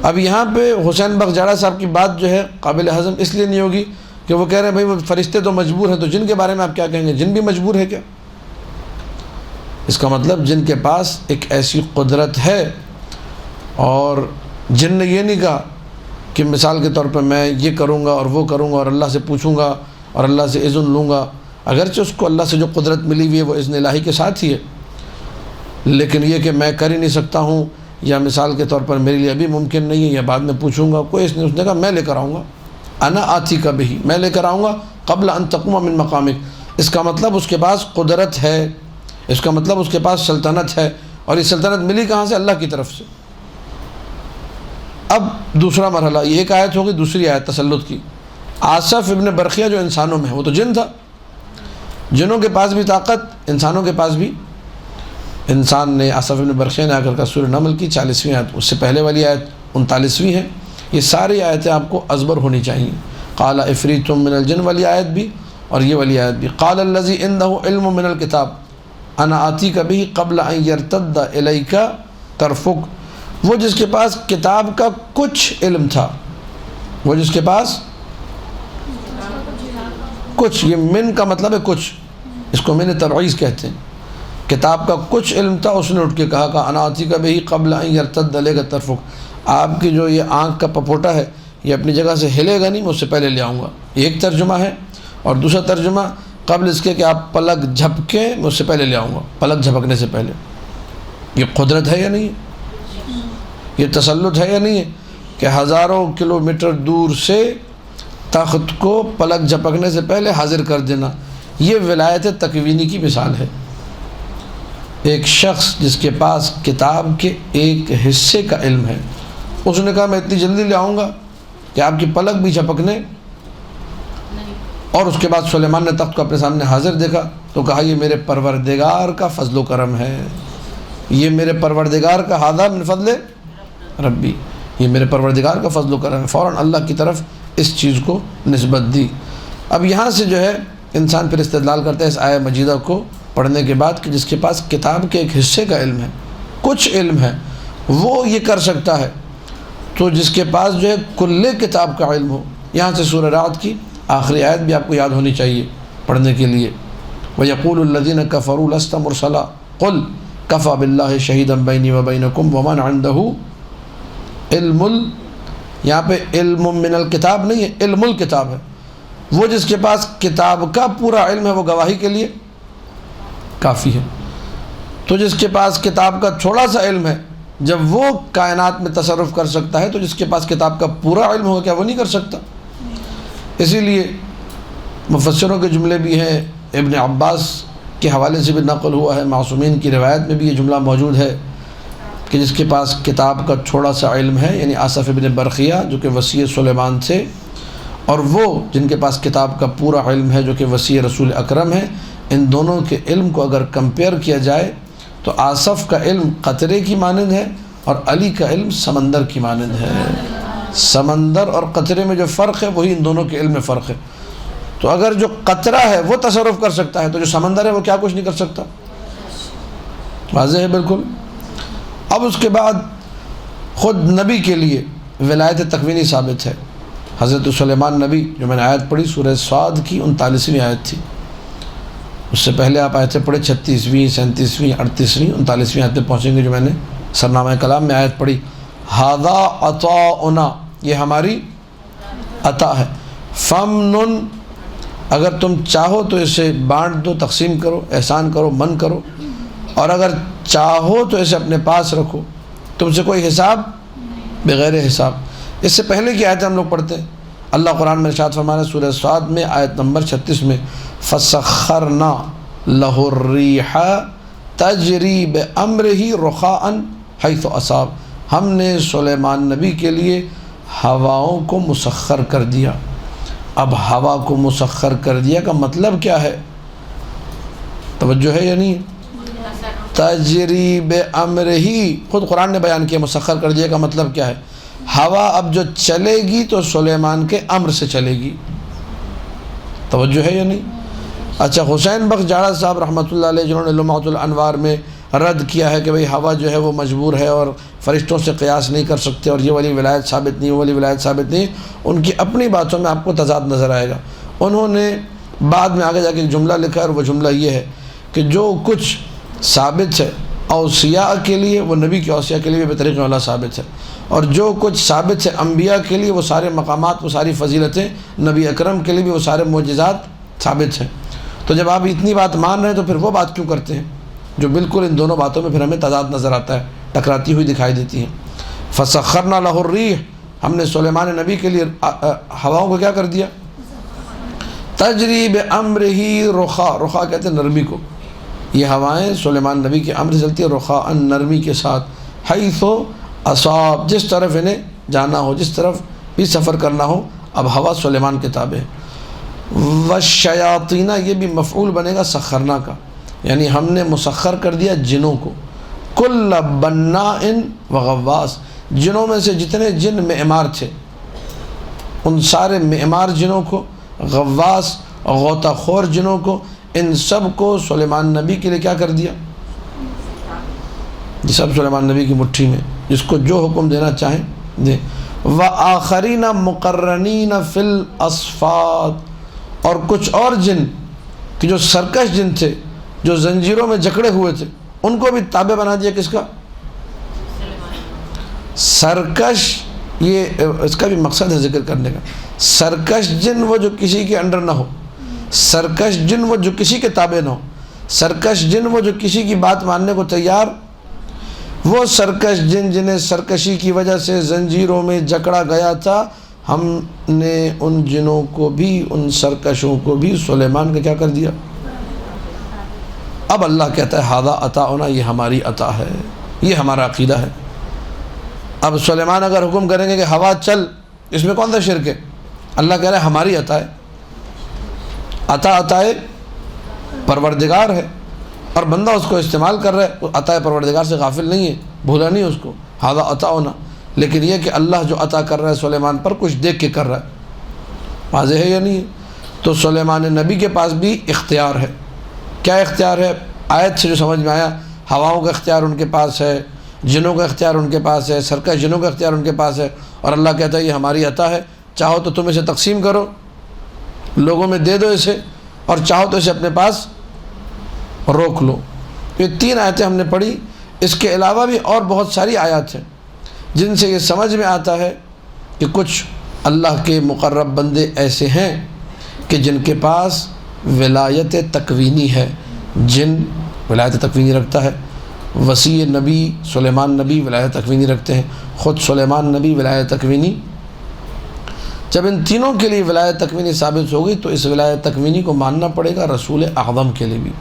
اب یہاں پہ حسین بخش جاڑا صاحب کی بات جو ہے قابل ہضم اس لیے نہیں ہوگی کہ وہ کہہ رہے ہیں بھائی وہ فرشتے تو مجبور ہیں، تو جن کے بارے میں آپ کیا کہیں گے؟ جن بھی مجبور ہے کیا؟ اس کا مطلب جن کے پاس ایک ایسی قدرت ہے، اور جن نے یہ نہیں کہا کہ مثال کے طور پر میں یہ کروں گا اور وہ کروں گا اور اللہ سے پوچھوں گا اور اللہ سے اذن لوں گا، اگرچہ اس کو اللہ سے جو قدرت ملی ہوئی ہے وہ اذن الہی کے ساتھ ہی ہے، لیکن یہ کہ میں کر ہی نہیں سکتا ہوں یا مثال کے طور پر میرے لیے ابھی ممکن نہیں ہے یا بعد میں پوچھوں گا، کوئی اس نے کہا میں لے کر آؤں گا، انا آتی کا بھی، میں لے کر آؤں گا قبل ان تقوم من مقامک۔ اس کا مطلب اس کے پاس قدرت ہے، اس کا مطلب اس کے پاس سلطنت ہے، اور یہ سلطنت ملی کہاں سے؟ اللہ کی طرف سے۔ اب دوسرا مرحلہ، یہ ایک آیت ہوگی، دوسری آیت تسلط کی۔ آصف ابن برقیہ جو انسانوں میں ہے وہ تو جن تھا، جنوں کے پاس بھی طاقت، انسانوں کے پاس بھی۔ انسان نے آصف ابن برقیہ نے آ کر سورہ نمل کی 40ویں آیت، اس سے پہلے والی آیت 39ویں ہے۔ یہ ساری آیتیں آپ کو ازبر ہونی چاہیے۔ قال عفریت من الجن والی آیت بھی اور یہ والی آیت بھی۔ قال الذی عنده علم من الکتاب انا آتیک بہ قبل ان یرتد الیک طرفک، وہ جس کے پاس کتاب کا کچھ علم تھا، وہ جس کے پاس کچھ، یہ من کا مطلب ہے کچھ، اس کو من تبعیض کہتے ہیں، کتاب کا کچھ علم تھا، اس نے اٹھ کے کہا انا آتیک بہ قبل ان یرتد الیک طرفک، آپ کی جو یہ آنکھ کا پپوٹا ہے یہ اپنی جگہ سے ہلے گا نہیں، میں اس سے پہلے لے آؤں گا، یہ ایک ترجمہ ہے۔ اور دوسرا ترجمہ قبل اس کے کہ آپ پلک جھپکیں میں اس سے پہلے لے آؤں گا، پلک جھپکنے سے پہلے۔ یہ قدرت ہے یا نہیں ہے؟ یہ تسلط ہے یا نہیں ہے کہ ہزاروں کلومیٹر دور سے تخت کو پلک جھپکنے سے پہلے حاضر کر دینا؟ یہ ولایت تکوینی کی مثال ہے۔ ایک شخص جس کے پاس کتاب کے ایک حصے کا علم ہے، اس نے کہا میں اتنی جلدی لے آؤں گا کہ آپ کی پلک بھی جھپکنے، اور اس کے بعد سلیمان نے تخت کو اپنے سامنے حاضر دیکھا تو کہا یہ میرے پروردگار کا فضل و کرم ہے، یہ میرے پروردگار کا ھذا من فضل ربی، یہ میرے پروردگار کا فضل و کرم ہے، فوراً اللہ کی طرف اس چیز کو نسبت دی۔ اب یہاں سے جو ہے انسان پھر استدلال کرتا ہے اس آیہ مجیدہ کو پڑھنے کے بعد کہ جس کے پاس کتاب کے ایک حصے کا علم ہے، کچھ علم ہے، وہ یہ کر سکتا ہے، تو جس کے پاس جو ہے کل کتاب کا علم ہو۔ یہاں سے سورہ رعد کی آخری آیت بھی آپ کو یاد ہونی چاہیے پڑھنے کے لیے، وَيَقُولُ الَّذِينَ كَفَرُوا لَسْتَ مُرْسَلًا قُلْ كَفَى بِاللَّهِ شَهِيدًا بَيْنِي وَبَيْنَكُمْ وَمَنْ عِنْدَهُ علم، یہاں پہ علم من الکتاب نہیں ہے، علم الکتاب ہے، وہ جس کے پاس کتاب کا پورا علم ہے وہ گواہی کے لیے کافی ہے۔ تو جس کے پاس کتاب کا تھوڑا سا علم ہے جب وہ کائنات میں تصرف کر سکتا ہے تو جس کے پاس کتاب کا پورا علم ہوگا کیا وہ نہیں کر سکتا؟ اسی لیے مفسروں کے جملے بھی ہیں، ابن عباس کے حوالے سے بھی نقل ہوا ہے، معصومین کی روایت میں بھی یہ جملہ موجود ہے کہ جس کے پاس کتاب کا تھوڑا سا علم ہے، یعنی آصف ابن برقیہ جو کہ وصی سلیمان تھے، اور وہ جن کے پاس کتاب کا پورا علم ہے جو کہ وصی رسول اکرم ہے، ان دونوں کے علم کو اگر کمپیئر کیا جائے تو آصف کا علم قطرے کی مانند ہے اور علی کا علم سمندر کی مانند ہے۔ سمندر اور قطرے میں جو فرق ہے وہی ان دونوں کے علم میں فرق ہے۔ تو اگر جو قطرہ ہے وہ تصرف کر سکتا ہے تو جو سمندر ہے وہ کیا کچھ نہیں کر سکتا؟ واضح ہے بالکل۔ اب اس کے بعد خود نبی کے لیے ولایت تکوینی ثابت ہے۔ حضرت سلیمان نبی جو میں نے آیت پڑھی سورہ صاد کی 39ویں آیت تھی، اس سے پہلے آپ آیتیں پڑھے 36ویں 37ویں 38ویں 39ویں آیت پہ پہنچیں گے جو میں نے سرنامہ کلام میں آیت پڑھی، ھذا عطاؤنا، یہ ہماری عطا ہے، فمنن، اگر تم چاہو تو اسے بانٹ دو، تقسیم کرو، احسان کرو، من کرو، اور اگر چاہو تو اسے اپنے پاس رکھو، تم سے کوئی حساب بغیر حساب۔ اس سے پہلے کی آیتیں ہم لوگ پڑھتے ہیں، اللہ قرآن میں ارشاد فرمانا ہے سورہ صاد میں آیت نمبر 36 میں فَسَخَّرْنَا لَهُ الرِّيحَ تَجْرِي بِأَمْرِهِ رُخَاءً حَيْثُ أَصَابَ، ہم نے سلیمان نبی کے لیے ہواؤں کو مسخر کر دیا۔ اب ہوا کو مسخر کر دیا کا مطلب کیا ہے؟ توجہ ہے یا نہیں؟ تجری بامرہ، خود قرآن نے بیان کیا مسخر کر دیا کا مطلب کیا ہے۔ ہوا اب جو چلے گی تو سلیمان کے امر سے چلے گی۔ توجہ ہے یا نہیں؟ اچھا، حسین بخش جاڑا صاحب رحمۃ اللہ علیہ جنہوں نے لمعۃ الانوار میں رد کیا ہے کہ بھئی ہوا جو ہے وہ مجبور ہے اور فرشتوں سے قیاس نہیں کر سکتے اور یہ والی ولایت ثابت نہیں، وہ والی ولایت ثابت نہیں، ان کی اپنی باتوں میں آپ کو تضاد نظر آئے گا۔ انہوں نے بعد میں آگے جا کے ایک جملہ لکھا ہے اور وہ جملہ یہ ہے کہ جو کچھ ثابت ہے اوصیاء کے لیے وہ نبی کے اوصیاء کے لیے بھی بطریق اولیٰ ثابت ہے، اور جو کچھ ثابت ہے انبیاء کے لیے وہ سارے مقامات، وہ ساری فضیلتیں نبی اکرم کے لیے بھی وہ سارے معجزات ثابت ہیں۔ تو جب آپ اتنی بات مان رہے ہیں تو پھر وہ بات کیوں کرتے ہیں جو بالکل ان دونوں باتوں میں پھر ہمیں تضاد نظر آتا ہے، ٹکراتی ہوئی دکھائی دیتی ہیں۔ فَسَخَّرْنَا لَهُ الرِّيحَ، ہم نے سلیمان نبی کے لیے ہواؤں کو کیا کر دیا؟ تجری بِأَمْرِهِ رُخَاء، رخاء کہتے ہیں نرمی کو۔ یہ ہوائیں سلیمان نبی کے امر سے چلتی ہے رخاء، نرمی کے ساتھ، حیث اصاب، جس طرف انہیں جانا ہو، جس طرف بھی سفر کرنا ہو۔ اب ہوا سلیمان کے تابع ہے۔ والشیاطین، یہ بھی مفعول بنے گا سخرنا کا، یعنی ہم نے مسخر کر دیا جنوں کو، کل بناء وغواص، جنوں میں سے جتنے جن معمار تھے ان سارے معمار جنوں کو، غواص غوطہ خور جنوں کو، ان سب کو سلیمان نبی کے لیے کیا کر دیا؟ یہ سب سلیمان نبی کی مٹھی میں، جس کو جو حکم دینا چاہیں دیں۔ وآخرین مقرنین فی الاصفاد، اور کچھ اور جن کہ جو سرکش جن تھے، جو زنجیروں میں جکڑے ہوئے تھے، ان کو بھی تابع بنا دیا۔ کس کا؟ سرکش، یہ اس کا بھی مقصد ہے ذکر کرنے کا۔ سرکش جن وہ جو کسی کے انڈر نہ ہو، سرکش جن وہ جو کسی کے تابع نہ ہو، سرکش جن وہ جو کسی کی بات ماننے کو تیار، وہ سرکش جن جنہیں سرکشی کی وجہ سے زنجیروں میں جکڑا گیا تھا، ہم نے ان جنوں کو بھی، ان سرکشوں کو بھی سلیمان کا کیا کر دیا؟ اب اللہ کہتا ہے ھذا عطاؤنا، یہ ہماری عطا ہے، یہ ہمارا عقیدہ ہے۔ اب سلیمان اگر حکم کریں گے کہ ہوا چل، اس میں کون سا شرک ہے؟ اللہ کہہ رہا ہے ہماری عطا ہے، عطائے پروردگار ہے، اور بندہ اس کو استعمال کر رہا ہے، عطائے پروردگار سے غافل نہیں ہے، بھولا نہیں اس کو، ھذا عطاؤنا۔ لیکن یہ کہ اللہ جو عطا کر رہا ہے سلیمان پر کچھ دیکھ کے کر رہا ہے، واضح ہے یا نہیں ہے؟ تو سلیمان نبی کے پاس بھی اختیار ہے۔ کیا اختیار ہے؟ آیت سے جو سمجھ میں آیا، ہواؤں کا اختیار ان کے پاس ہے، جنوں کا اختیار ان کے پاس ہے، سرکش جنوں کا اختیار ان کے پاس ہے، اور اللہ کہتا ہے یہ ہماری عطا ہے، چاہو تو تم اسے تقسیم کرو، لوگوں میں دے دو اسے، اور چاہو تو اسے اپنے پاس روک لو۔ یہ 3 آیتیں ہم نے پڑھی، اس کے علاوہ بھی اور بہت ساری آیات ہیں جن سے یہ سمجھ میں آتا ہے کہ کچھ اللہ کے مقرب بندے ایسے ہیں کہ جن کے پاس ولایت تکوینی ہے۔ جن ولایت تکوینی رکھتا ہے، وسیع نبی سلیمان نبی ولایت تکوینی رکھتے ہیں، خود سلیمان نبی ولایت تکوینی۔ جب ان تینوں کے لیے ولایت تکوینی ثابت ہو گئی تو اس ولایت تکوینی کو ماننا پڑے گا رسول اعظم کے لیے بھی،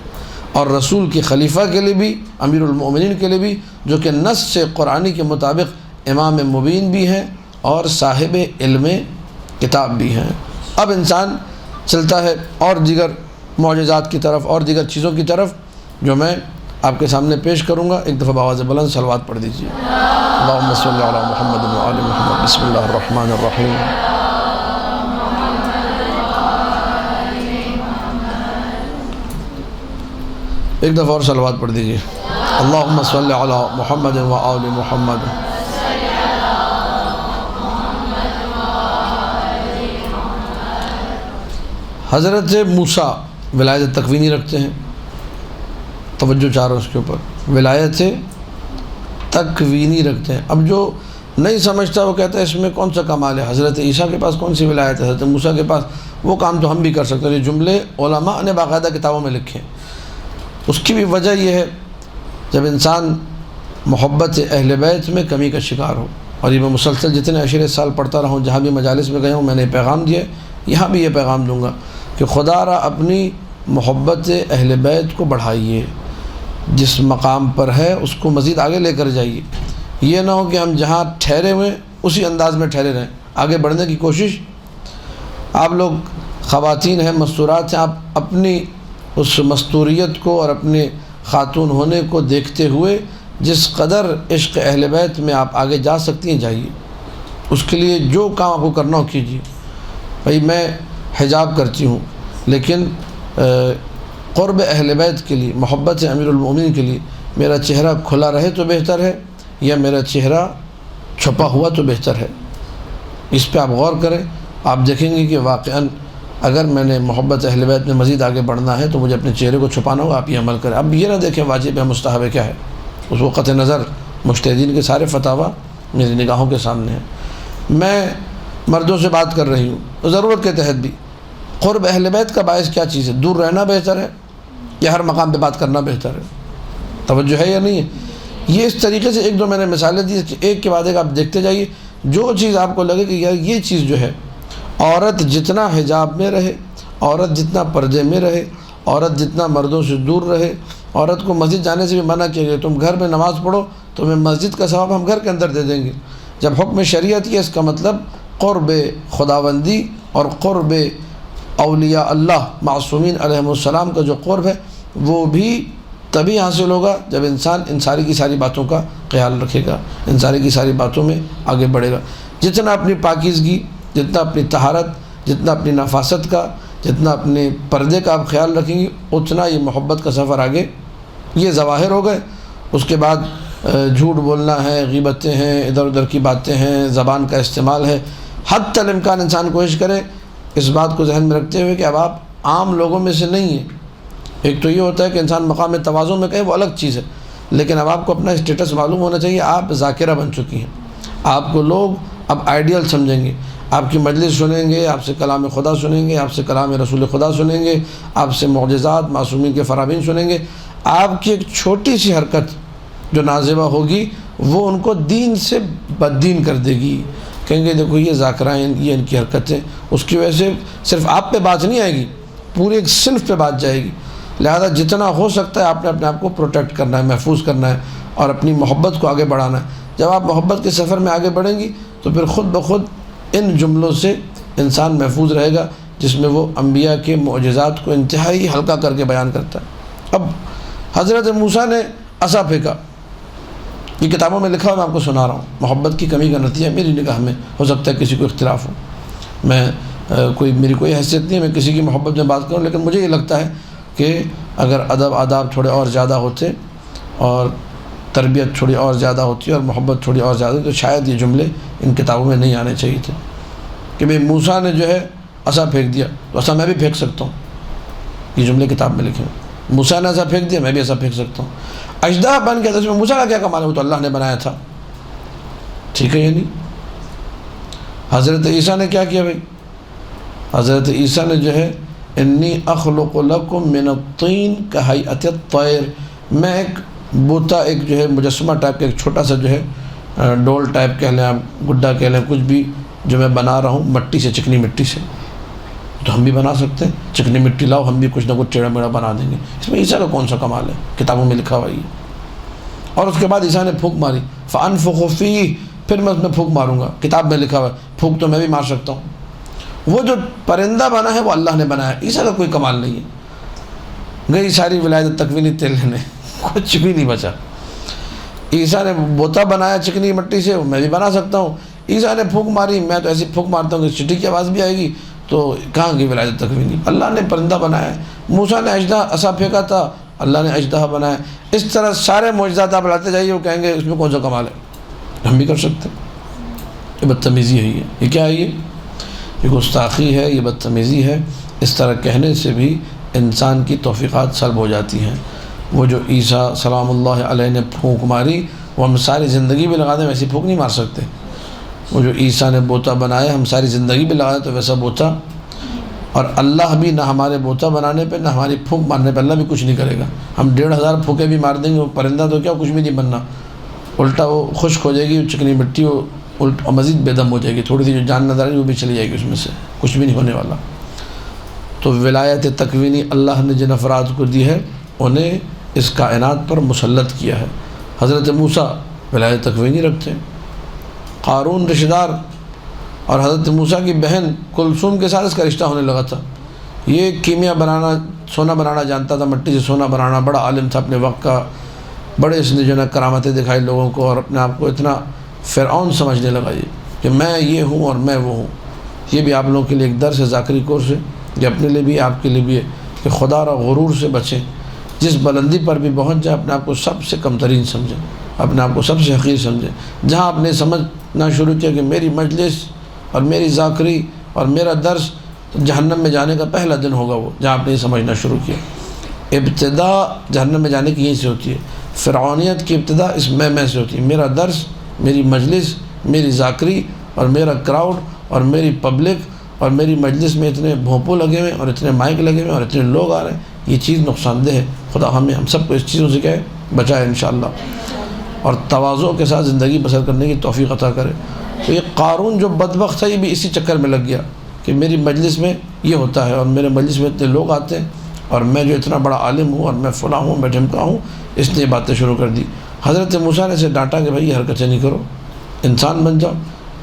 اور رسول کی خلیفہ کے لیے بھی، امیر المؤمنین کے لیے بھی، جو کہ نص سے قرآنی کے مطابق امام مبین بھی ہیں اور صاحب علم کتاب بھی ہیں۔ اب انسان چلتا ہے اور دیگر معجزات کی طرف اور دیگر چیزوں کی طرف، جو میں آپ کے سامنے پیش کروں گا۔ ایک دفعہ بآواز بلند صلوات پڑھ دیجیے۔ اللہم صلی علی محمد و آل محمد۔ بسم اللہ الرحمن الرحیم۔ ایک دفعہ اور صلوات پڑھ دیجیے۔ اللہم صلی علی محمد و آل محمد۔ حضرت موسیٰ ولایت تکوینی رکھتے ہیں، توجہ چاہ رہا اس کے اوپر، ولایت تکوینی رکھتے ہیں۔ اب جو نہیں سمجھتا وہ کہتا ہے اس میں کون سا کمال ہے، حضرت عیسیٰ کے پاس کون سی ولایت ہے، حضرت موسیٰ کے پاس وہ کام تو ہم بھی کر سکتے ہیں۔ یہ جملے علماء نے باقاعدہ کتابوں میں لکھے ہیں۔ اس کی بھی وجہ یہ ہے، جب انسان محبت اہل بیت میں کمی کا شکار ہو، اور یہ میں مسلسل جتنے عشرے سال پڑھتا رہا ہوں، جہاں بھی مجالس میں گیا ہوں میں نے پیغام دیا، یہاں بھی یہ پیغام دوں گا کہ خدا را اپنی محبت اہل بیت کو بڑھائیے، جس مقام پر ہے اس کو مزید آگے لے کر جائیے۔ یہ نہ ہو کہ ہم جہاں ٹھہرے ہوئے اسی انداز میں ٹھہرے رہیں، آگے بڑھنے کی کوشش۔ آپ لوگ خواتین ہیں، مستورات ہیں، آپ اپنی اس مستوریت کو اور اپنے خاتون ہونے کو دیکھتے ہوئے جس قدر عشق اہل بیت میں آپ آگے جا سکتی ہیں جائیے، اس کے لیے جو کام آپ کو کرنا ہو کیجیے۔ بھائی میں حجاب کرتی ہوں، لیکن قرب اہل بیت کے لیے، محبت امیر المومنین کے لیے میرا چہرہ کھلا رہے تو بہتر ہے یا میرا چہرہ چھپا ہوا تو بہتر ہے؟ اس پہ آپ غور کریں، آپ دیکھیں گے کہ واقعاً اگر میں نے محبت اہل بیت میں مزید آگے بڑھنا ہے تو مجھے اپنے چہرے کو چھپانا ہوگا۔ آپ یہ عمل کریں۔ اب یہ نہ دیکھیں واجب ہے مستحب ہے کیا ہے، اس وقت نظر مجتہدین کے سارے فتاویٰ میری نگاہوں کے سامنے ہیں۔ میں مردوں سے بات کر رہی ہوں، ضرورت کے تحت بھی قرب اہل بیت کا باعث کیا چیز ہے؟ دور رہنا بہتر ہے یا ہر مقام پہ بات کرنا بہتر ہے؟ توجہ ہے یا نہیں ہے؟ یہ اس طریقے سے ایک دو میں نے مثالیں دی، ایک کے بعد ایک آپ دیکھتے جائیے، جو چیز آپ کو لگے کہ یار یہ چیز جو ہے، عورت جتنا حجاب میں رہے، عورت جتنا پردے میں رہے، عورت جتنا مردوں سے دور رہے، عورت کو مسجد جانے سے بھی منع کیا گیا، تم گھر میں نماز پڑھو تمہیں مسجد کا ثواب ہم گھر کے اندر دے دیں گے۔ جب حکم شریعت یہ، اس کا مطلب قرب خداوندی اور قرب اولیاء اللہ معصومین علیہم السلام کا جو قرب ہے وہ بھی تبھی حاصل ہوگا جب انسان ان ساری کی ساری باتوں کا خیال رکھے گا، ان ساری کی ساری باتوں میں آگے بڑھے گا۔ جتنا اپنی پاکیزگی، جتنا اپنی طہارت، جتنا اپنی نفاست کا، جتنا اپنے پردے کا آپ خیال رکھیں گی، اتنا یہ محبت کا سفر آگے یہ ظواہر ہو گئے۔ اس کے بعد جھوٹ بولنا ہے، غیبتیں ہیں، ادھر ادھر کی باتیں ہیں، زبان کا استعمال ہے، حتی الامکان انسان کوشش کرے اس بات کو ذہن میں رکھتے ہوئے کہ اب آپ عام لوگوں میں سے نہیں ہیں۔ ایک تو یہ ہوتا ہے کہ انسان مقام تواضع میں کہے، وہ الگ چیز ہے، لیکن اب آپ کو اپنا اسٹیٹس معلوم ہونا چاہیے، آپ ذاکرہ بن چکی ہیں، آپ کو لوگ اب آئیڈیل سمجھیں گے، آپ کی مجلس سنیں گے، آپ سے کلام خدا سنیں گے، آپ سے کلام رسول خدا سنیں گے، آپ سے معجزات معصومین کے فرامین سنیں گے۔ آپ کی ایک چھوٹی سی حرکت جو نازیبہ ہوگی وہ ان کو دین سے بددین کر دے گی، کہیں گے دیکھو یہ ذاکرہ ہیں، یہ ان کی حرکتیں، اس کی وجہ سے صرف آپ پہ بات نہیں آئے گی، پورے ایک صنف پہ بات جائے گی۔ لہذا جتنا ہو سکتا ہے آپ نے اپنے آپ کو پروٹیکٹ کرنا ہے، محفوظ کرنا ہے اور اپنی محبت کو آگے بڑھانا ہے۔ جب آپ محبت کے سفر میں آگے بڑھیں گی تو پھر خود بخود ان جملوں سے انسان محفوظ رہے گا جس میں وہ انبیاء کے معجزات کو انتہائی ہلکا کر کے بیان کرتا ہے۔ اب حضرت موسیٰ نے عصا پھینکا، یہ کتابوں میں لکھا ہوا میں آپ کو سنا رہا ہوں، محبت کی کمی کا نتیجہ میری نگاہ میں، ہو سکتا ہے کسی کو اختلاف ہو، میں میری کوئی حیثیت نہیں ہے میں کسی کی محبت میں بات کروں، لیکن مجھے یہ لگتا ہے کہ اگر ادب آداب تھوڑے اور زیادہ ہوتے اور تربیت تھوڑی اور زیادہ ہوتی اور محبت تھوڑی اور زیادہ ہوتی تو شاید یہ جملے ان کتابوں میں نہیں آنے چاہیے تھے کہ بھئی موسیٰ نے جو ہے عصا پھینک دیا تو عصا میں بھی پھینک سکتا ہوں، یہ جملے کتاب میں لکھے ہیں، موسیٰ نے عصا پھینک دیا میں بھی عصا پھینک سکتا ہوں۔ اژدہا بن گیا تو اس میں موسیٰ کا کیا کمال ہے، وہ تو اللہ نے بنایا تھا، ٹھیک ہے یا نہیں؟ حضرت عیسیٰ نے کیا کیا بھائی؟ حضرت عیسیٰ نے جو ہے انی اخلق لکم من الطین کہیئۃ الطیر، میں ایک بوتا، ایک جو ہے مجسمہ ٹائپ کا، ایک چھوٹا سا جو ہے ڈول ٹائپ کہہ لیں آپ، گڈا کہہ لیں، کچھ بھی جو میں بنا رہا ہوں مٹی سے، چکنی مٹی سے، تو ہم بھی بنا سکتے ہیں، چکنی مٹی لاؤ ہم بھی کچھ نہ کچھ ٹیڑھا میڑھا بنا دیں گے۔ اس میں عیسیٰ کا کون سا کمال ہے، کتابوں میں لکھا ہوا ہے۔ اور اس کے بعد عیسیٰ نے پھونک ماری، فانفخ فیہ، پھر میں اس میں پھونک ماروں گا، کتاب میں لکھا ہوا ہے، پھونک تو میں بھی مار سکتا ہوں۔ وہ جو پرندہ بنا ہے وہ اللہ نے بنایا، عیسیٰ کا کوئی کمال نہیں ہے۔ گئی ساری ولایت تکوینی تیل لینے، کچھ بھی نہیں بچا۔ عیسیٰ نے بوتا بنایا چکنی مٹی سے، میں بھی بنا سکتا ہوں۔ عیسیٰ نے پھونک ماری، میں تو ایسی پھونک مارتا ہوں کہ چٹی کی آواز بھی آئے گی، تو کہاں کی ولایت تکوینی؟ اللہ نے پرندہ بنایا ہے۔ موسیٰ نے اژدہا عصا پھینکا تھا، اللہ نے اژدہا بنایا۔ اس طرح سارے معجزات آپ لاتے جائیے، وہ کہیں گے اس میں کون سا کمال ہے، ہم بھی کر سکتے ہیں۔ یہ بدتمیزی ہے، یہ کیا ہے؟ یہ گستاخی ہے، یہ بدتمیزی ہے۔ اس طرح کہنے سے بھی انسان کی توفیقات سلب ہو جاتی ہیں۔ وہ جو عیسیٰ سلام اللہ علیہ نے پھونک ماری، وہ ہم ساری زندگی بھی لگا دیں ویسی پھونک نہیں مار سکتے۔ وہ جو عیسیٰ نے بوتا بنایا، ہم ساری زندگی بھی لگا دیں تو ویسا بوتا، اور اللہ بھی نہ ہمارے بوتا بنانے پہ نہ ہماری پھونک مارنے پہ اللہ بھی کچھ نہیں کرے گا۔ ہم 1500 پھونکیں بھی مار دیں گے، وہ پرندہ تو کیا کچھ بھی نہیں بننا، الٹا وہ خشک ہو جائے گی، وہ چکنی مٹی وہ الٹ مزید بے دم ہو جائے گی، تھوڑی سی جو جان نظر آئی وہ بھی چلی جائے گی، اس میں سے کچھ بھی نہیں ہونے والا۔ تو ولایت تکوینی اللہ نے جن افراد کو دی ہے انہیں اس کائنات پر مسلط کیا ہے۔ حضرت موسیٰ ولایت تکوینی رکھتے ہیں، قارون رشتہ دار، اور حضرت موسیٰ کی بہن کلثوم کے ساتھ اس کا رشتہ ہونے لگا تھا۔ یہ کیمیا بنانا، سونا بنانا جانتا تھا، مٹی سے سونا بنانا، بڑا عالم تھا اپنے وقت کا، بڑے اس نے جو ہے کرامتیں دکھائی لوگوں کو، اور اپنے آپ کو اتنا فرعون سمجھنے لگا یہ کہ میں یہ ہوں اور میں وہ ہوں۔ یہ بھی آپ لوگوں کے لیے ایک درس ہے، ذاکری کورس ہے، یہ اپنے لیے بھی آپ کے لیے بھی ہے کہ خدا را غرور سے بچیں، جس بلندی پر بھی پہنچ جائے اپنے آپ کو سب سے کم ترین سمجھیں، اپنے آپ کو سب سے حقیر سمجھیں۔ جہاں آپ نے سمجھنا شروع کیا کہ میری مجلس اور میری ذاکری اور میرا درس، تو جہنم میں جانے کا پہلا دن ہوگا وہ، جہاں آپ نے یہ سمجھنا شروع کیا۔ ابتدا جہنم میں جانے کی یہیں سے ہوتی ہے، فرعونیت کی ابتدا اس میں سے ہوتی ہے۔ میرا درس، میری مجلس، میری ذاکری اور میرا کراؤڈ اور میری پبلک، اور میری مجلس میں اتنے بھونپو لگے ہوئے اور اتنے مائک لگے ہوئے اور اتنے لوگ آ رہے ہیں، یہ چیز نقصان دہ ہے۔ خدا ہم سب کو اس چیزوں سے کہے بچائے انشاءاللہ، اور تواضع کے ساتھ زندگی بسر کرنے کی توفیق عطا کرے۔ تو یہ قارون جو بدبخت تھا، یہ بھی اسی چکر میں لگ گیا کہ میری مجلس میں یہ ہوتا ہے اور میرے مجلس میں اتنے لوگ آتے ہیں اور میں جو اتنا بڑا عالم ہوں اور میں فلاں ہوں، میں ڈھمکا ہوں، اس نے یہ باتیں شروع کر دی۔ حضرت موسیٰ نے اسے ڈانٹا کہ بھائی یہ حرکتیں نہیں کرو، انسان بن جاؤ۔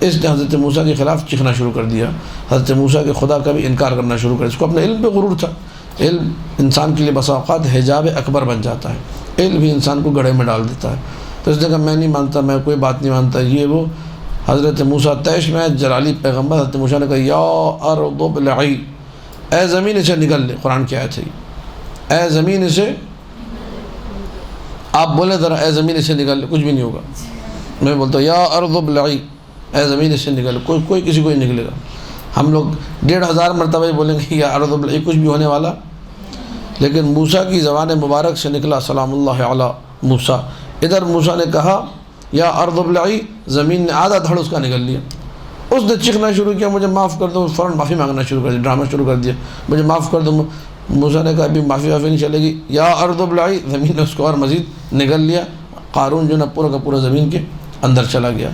اس نے حضرت موسیٰ کے خلاف چیخنا شروع کر دیا، حضرت موسیٰ کے خدا کا بھی انکار کرنا شروع کر دیا۔ اس کو اپنے علم پہ غرور تھا۔ علم انسان کے لیے بسا اوقات حجاب اکبر بن جاتا ہے، علم ہی انسان کو گڑھے میں ڈال دیتا ہے۔ تو اس نے کہا میں نہیں مانتا، میں کوئی بات نہیں مانتا، یہ وہ۔ حضرت موسیٰ طیش میں جلالی پیغمبر، حضرت موسیٰ نے کہا یا ارض ابلعی، اے زمین اسے نگل لے۔ قرآن کی آیت ہے یہ، اے زمین اسے، آپ بولیں ذرا اے زمین اسے نگل لے، کچھ بھی نہیں ہوگا۔ میں بولتا ہوں یا ارض ابلعی، اے زمین اسے نگل، کوئی کسی کو نہیں نکلے گا۔ ہم لوگ 1500 مرتبہ ہی بولیں گے یا ارض ابلعی، کچھ بھی ہونے والا۔ لیکن موسیٰ کی زبان مبارک سے نکلا سلام اللہ علی موسیٰ۔ ادھر موسیٰ نے کہا یا ارض ابلعی، زمین نے آدھا دھڑ اس کا نکل لیا۔ اس نے چیخنا شروع کیا مجھے معاف کر دو، فوراً معافی مانگنا شروع کر دیا، ڈرامہ شروع کر دیا، مجھے معاف کر دو۔ موسیٰ نے کہا ابھی معافی نہیں چلے گی، یا ارض ابلعی، زمین نے اس کو اور مزید نگل لیا۔ قارون جو نا پورا کا پورا زمین کے اندر چلا گیا۔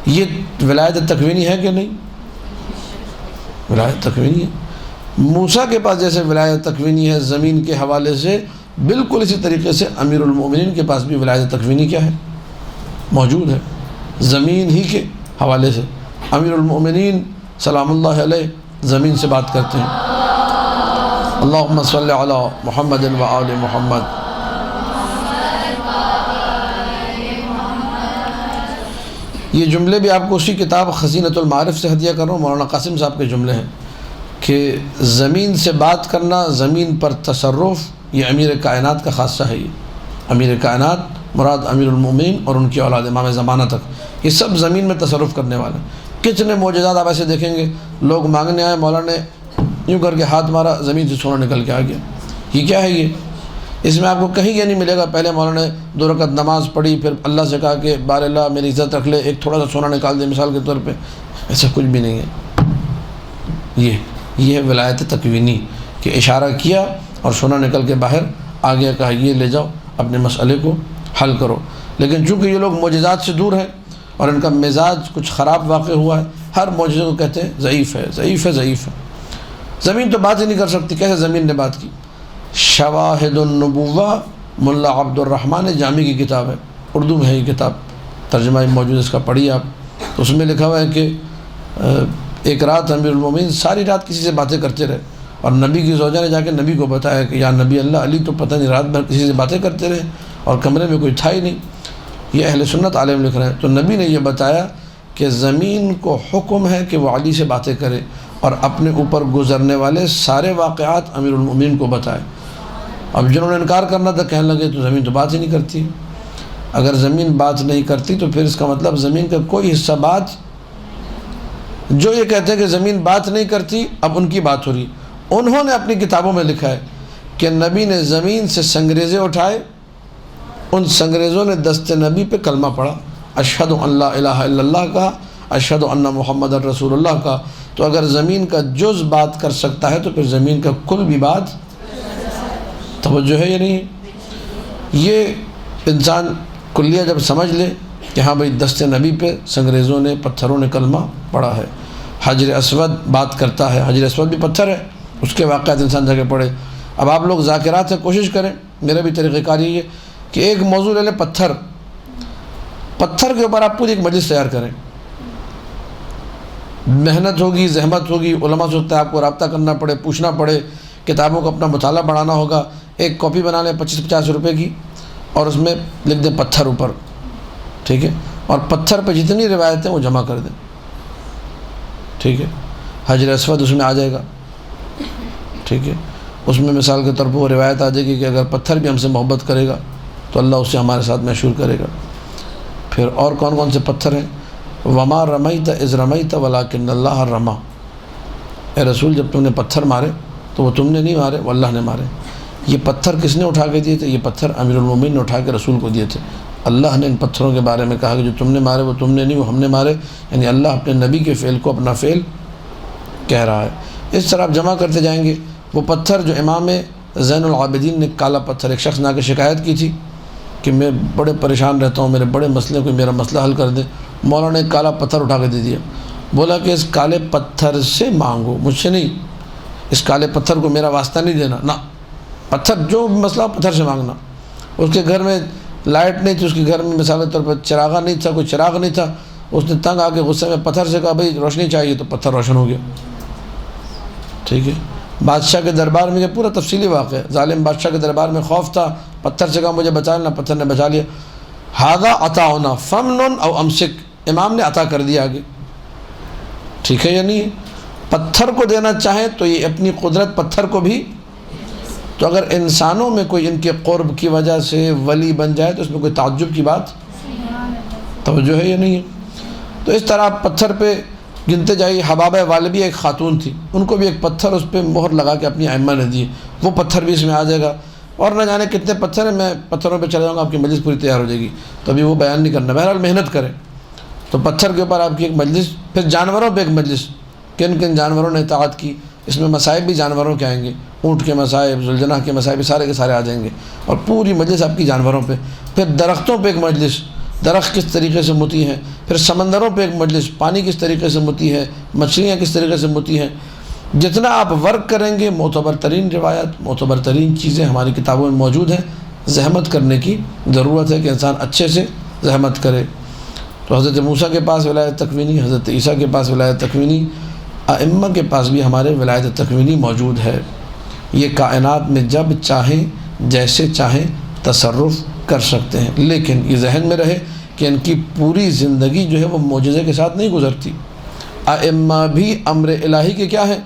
یہ ولایت تکوینی ہے کہ نہیں؟ ولایت تکوینی ہے۔ موسیٰ کے پاس جیسے ولایت تکوینی ہے زمین کے حوالے سے، بالکل اسی طریقے سے امیر المؤمنین کے پاس بھی ولایت تکوینی کیا ہے؟ موجود ہے، زمین ہی کے حوالے سے۔ امیر المؤمنین سلام اللہ علیہ زمین سے بات کرتے ہیں، اللہم صلی علی محمد و آل محمد۔ یہ جملے بھی آپ کو اسی کتاب خزینۃ المعارف سے ہدیہ کر رہا ہوں، مولانا قاسم صاحب کے جملے ہیں کہ زمین سے بات کرنا، زمین پر تصرف، یہ امیر کائنات کا خاصہ ہے۔ یہ امیر کائنات مراد امیر المؤمنین اور ان کی اولاد امام زمانہ تک، یہ سب زمین میں تصرف کرنے والے ہیں۔ کتنے معجزات آپ ایسے دیکھیں گے، لوگ مانگنے آئے، مولانا نے یوں کر کے ہاتھ مارا، زمین سے سونا نکل کے آ گیا۔ یہ کیا ہے؟ یہ اس میں آپ کو کہیں یہ نہیں ملے گا پہلے مولانا نے 2 رکعت نماز پڑھی، پھر اللہ سے کہا کہ بار اللہ میری عزت رکھ لے، ایک تھوڑا سا سونا نکال دے مثال کے طور پہ، ایسا کچھ بھی نہیں ہے۔ یہ ہے ولایت تکوینی کہ اشارہ کیا اور سونا نکل کے باہر آ گیا، کہا یہ لے جاؤ اپنے مسئلے کو حل کرو۔ لیکن چونکہ یہ لوگ معجزات سے دور ہیں اور ان کا مزاج کچھ خراب واقع ہوا ہے، ہر معجزے کو کہتے ہیں ضعیف ہے، ضعیف ہے، ضعیف ہے۔ زمین تو بات ہی نہیں کر سکتی، کیسے زمین نے بات کی؟ شواہد النبوہ ملا عبد الرحمن جامی کی کتاب ہے، اردو میں ہے یہ کتاب، ترجمہ موجود اس کا، پڑھیے آپ۔ تو اس میں لکھا ہوا ہے کہ ایک رات امیر المومنین ساری رات کسی سے باتیں کرتے رہے، اور نبی کی زوجہ نے جا کے نبی کو بتایا کہ یا نبی اللہ، علی تو پتہ نہیں رات بھر کسی سے باتیں کرتے رہے اور کمرے میں کوئی تھا ہی نہیں۔ یہ اہل سنت عالم لکھ رہے ہیں۔ تو نبی نے یہ بتایا کہ زمین کو حکم ہے کہ وہ علی سے باتیں کرے اور اپنے اوپر گزرنے والے سارے واقعات امیر المومنین کو بتائے۔ اب جنہوں نے انکار کرنا تھا کہنے لگے تو زمین تو بات ہی نہیں کرتی۔ اگر زمین بات نہیں کرتی تو پھر اس کا مطلب زمین کا کوئی حصہ بات، جو یہ کہتے ہیں کہ زمین بات نہیں کرتی، اب ان کی بات ہو رہی۔ انہوں نے اپنی کتابوں میں لکھا ہے کہ نبی نے زمین سے سنگریزے اٹھائے، ان سنگریزوں نے دست نبی پہ کلمہ پڑھا، اشہد ان لا الہ الا اللہ کا، اشہد ان محمد رسول اللہ کا۔ تو اگر زمین کا جز بات کر سکتا ہے تو پھر زمین کا کل بھی بات، توجہ ہے یا نہیں؟ یہ انسان کلیہ جب سمجھ لے کہ ہاں بھائی دست نبی پہ سنگریزوں نے پتھروں نے کلمہ پڑھا ہے۔ حجر اسود بات کرتا ہے، حجر اسود بھی پتھر ہے، اس کے واقعات انسان جا کے پڑھے۔ اب آپ لوگ ذاکرات سے کوشش کریں، میرا بھی طریقہ کار یہ ہے کہ ایک موضوع لے لیں، پتھر کے اوپر آپ پوری ایک مجلس تیار کریں۔ محنت ہوگی، زحمت ہوگی، علماء سے ہوتا ہے آپ کو رابطہ کرنا پڑے، پوچھنا پڑے، کتابوں کو اپنا مطالعہ بڑھانا ہوگا۔ ایک کاپی بنا لیں 25-50 روپے کی، اور اس میں لکھ دیں پتھر اوپر، ٹھیک ہے، اور پتھر پہ جتنی روایتیں وہ جمع کر دیں، ٹھیک ہے۔ حجر اسود اس میں آ جائے گا، ٹھیک ہے۔ اس میں مثال کے طور پر وہ روایت آ جائے گی کہ اگر پتھر بھی ہم سے محبت کرے گا تو اللہ اسے ہمارے ساتھ مشہور کرے گا۔ پھر اور کون کون سے پتھر ہیں؟ وما رمیت اذ رمیت ولکن اللہ رما، اے رسول جب تم نے پتھر مارے تو وہ تم نے نہیں مارے، وہ اللہ نے مارے۔ یہ پتھر کس نے اٹھا کے دیے تھے؟ یہ پتھر امیر المومنین نے اٹھا کے رسول کو دیے تھے۔ اللہ نے ان پتھروں کے بارے میں کہا کہ جو تم نے مارے وہ تم نے نہیں، وہ ہم نے مارے، یعنی اللہ اپنے نبی کے فعل کو اپنا فعل کہہ رہا ہے۔ اس طرح آپ جمع کرتے جائیں گے۔ وہ پتھر جو امام زین العابدین نے کالا پتھر، ایک شخص نے آ کے شکایت کی تھی کہ میں بڑے پریشان رہتا ہوں، میرے بڑے مسئلے کو میرا مسئلہ حل کر دے۔ مولانا نے ایک کالا پتھر اٹھا کے دے دیا، بولا کہ اس کالے پتھر سے مانگو، مجھ سے نہیں، اس کالے پتھر کو میرا واسطہ نہیں دینا، نہ، پتھر جو مسئلہ پتھر سے مانگنا۔ اس کے گھر میں لائٹ نہیں تھی، اس کے گھر میں مثال کے طور پر چراغا نہیں تھا، کوئی چراغ نہیں تھا، اس نے تنگ آ کے غصے میں پتھر سے کہا بھائی روشنی چاہیے، تو پتھر روشن ہو گیا، ٹھیک ہے۔ بادشاہ کے دربار میں یہ پورا تفصیلی واقعہ ہے، ظالم بادشاہ کے دربار میں خوف تھا، پتھر سے کہا مجھے بچا لینا، پتھر نے بچا لیا۔ ھذا عطاؤنا فمن او امسک، امام نے عطا کر دیا آگے، ٹھیک ہے یا نہیں؟ پتھر کو دینا چاہیں تو یہ اپنی قدرت پتھر کو بھی، تو اگر انسانوں میں کوئی ان کے قرب کی وجہ سے ولی بن جائے تو اس میں کوئی تعجب کی بات توجہ ہے یا نہیں ہے؟ تو اس طرح آپ پتھر پہ گنتے جائیے۔ حبابہ والبیہ ایک خاتون تھی، ان کو بھی ایک پتھر اس پہ مہر لگا کے اپنی ائمہ نے دی، وہ پتھر بھی اس میں آ جائے گا، اور نہ جانے کتنے پتھر ہیں۔ میں پتھروں پہ چلا جاؤں گا، آپ کی مجلس پوری تیار ہو جائے گی، تو ابھی وہ بیان نہیں کرنا۔ بہرحال محنت کریں تو پتھر کے اوپر آپ کی ایک مجلس۔ پھر جانوروں پہ ایک مجلس، کن کن جانوروں نے اطاعت کی، اس میں مصائب بھی جانوروں کے آئیں گے، اونٹ کے مصائب، ذوالجناح کے مصائب، سارے کے سارے آ جائیں گے، اور پوری مجلس آپ کی جانوروں پہ۔ پھر درختوں پہ ایک مجلس، درخت کس طریقے سے متی ہیں۔ پھر سمندروں پہ ایک مجلس، پانی کس طریقے سے متی ہے، مچھلیاں کس طریقے سے متی ہیں۔ جتنا آپ ورک کریں گے، معتبر ترین روایت، معتبر ترین چیزیں ہماری کتابوں میں موجود ہیں۔ زحمت کرنے کی ضرورت ہے کہ انسان اچھے سے زحمت کرے۔ تو حضرت موسیٰ کے پاس ولایت تکوینی، حضرت عیسیٰ کے پاس ولایت تکوینی، ائمہ کے پاس بھی ہمارے ولایت تکوینی موجود ہے۔ یہ کائنات میں جب چاہیں جیسے چاہیں تصرف کر سکتے ہیں، لیکن یہ ذہن میں رہے کہ ان کی پوری زندگی جو ہے وہ معجزے کے ساتھ نہیں گزرتی۔ ائمہ بھی امر الہی کے کیا ہیں؟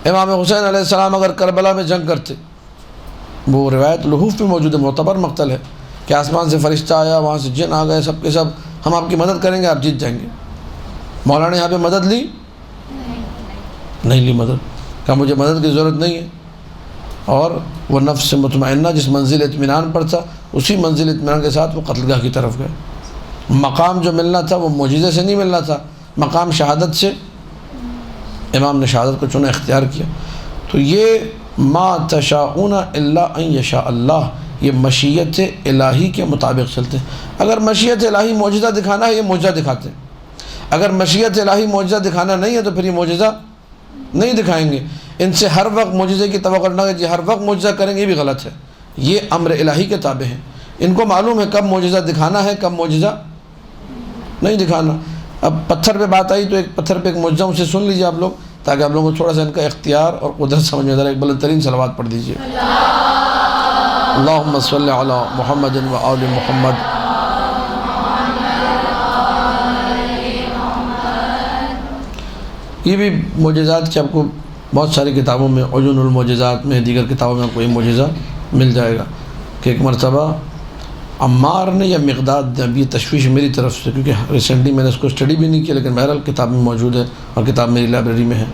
امام حسین علیہ السلام اگر کربلا میں جنگ کرتے، وہ روایت لحوف میں موجود ہے، معتبر مقتل ہے کہ آسمان سے فرشتہ آیا، وہاں سے جن آ گئے، سب کے سب ہم آپ کی مدد کریں گے، آپ جیت جائیں گے۔ مولانا نے یہاں پہ مدد لی؟ نہیں لی مدد، کہا مجھے مدد کی ضرورت نہیں ہے، اور وہ نفس مطمئنہ جس منزل اطمینان پر تھا، اسی منزل اطمینان کے ساتھ وہ قتل گاہ کی طرف گئے۔ مقام جو ملنا تھا وہ معجزے سے نہیں ملنا تھا، مقام شہادت سے، امام نے شہادت کو چنا، اختیار کیا۔ تو یہ ما تشاءون الا ان یشاء اللہ، یہ مشیت الہی کے مطابق چلتے ہیں۔ اگر مشیت الہی معجزہ دکھانا ہے، یہ معجزہ دکھاتے ہیں۔ اگر مشیت الہی معجزہ دکھانا نہیں ہے تو پھر یہ معجزہ نہیں دکھائیں گے۔ ان سے ہر وقت معجزے کی توقع نہ کہ ہر وقت معجزہ کریں گے، یہ بھی غلط ہے۔ یہ امر الہی کے تابع ہیں، ان کو معلوم ہے کب معجزہ دکھانا ہے، کب معجزہ نہیں دکھانا۔ اب پتھر پہ بات آئی تو ایک پتھر پہ ایک معجزہ اسے سن لیجیے آپ لوگ، تاکہ آپ لوگوں کو تھوڑا سا ان کا اختیار اور قدرت سمجھ میں ذرا ایک بلند ترین صلوات پڑھ دیجیے۔ اللہم صلی علی محمد و آل محمد۔ یہ بھی معجزات کہ آپ کو بہت ساری کتابوں میں، عیون المعجزات میں، دیگر کتابوں میں آپ کو یہ معجزہ مل جائے گا کہ ایک مرتبہ عمار نے یا مقداد نے، اب یہ تشویش میری طرف سے کیونکہ ریسنٹلی میں نے اس کو اسٹڈی بھی نہیں کیا، لیکن بہرحال کتاب میں موجود ہے اور کتاب میری لائبریری میں ہے۔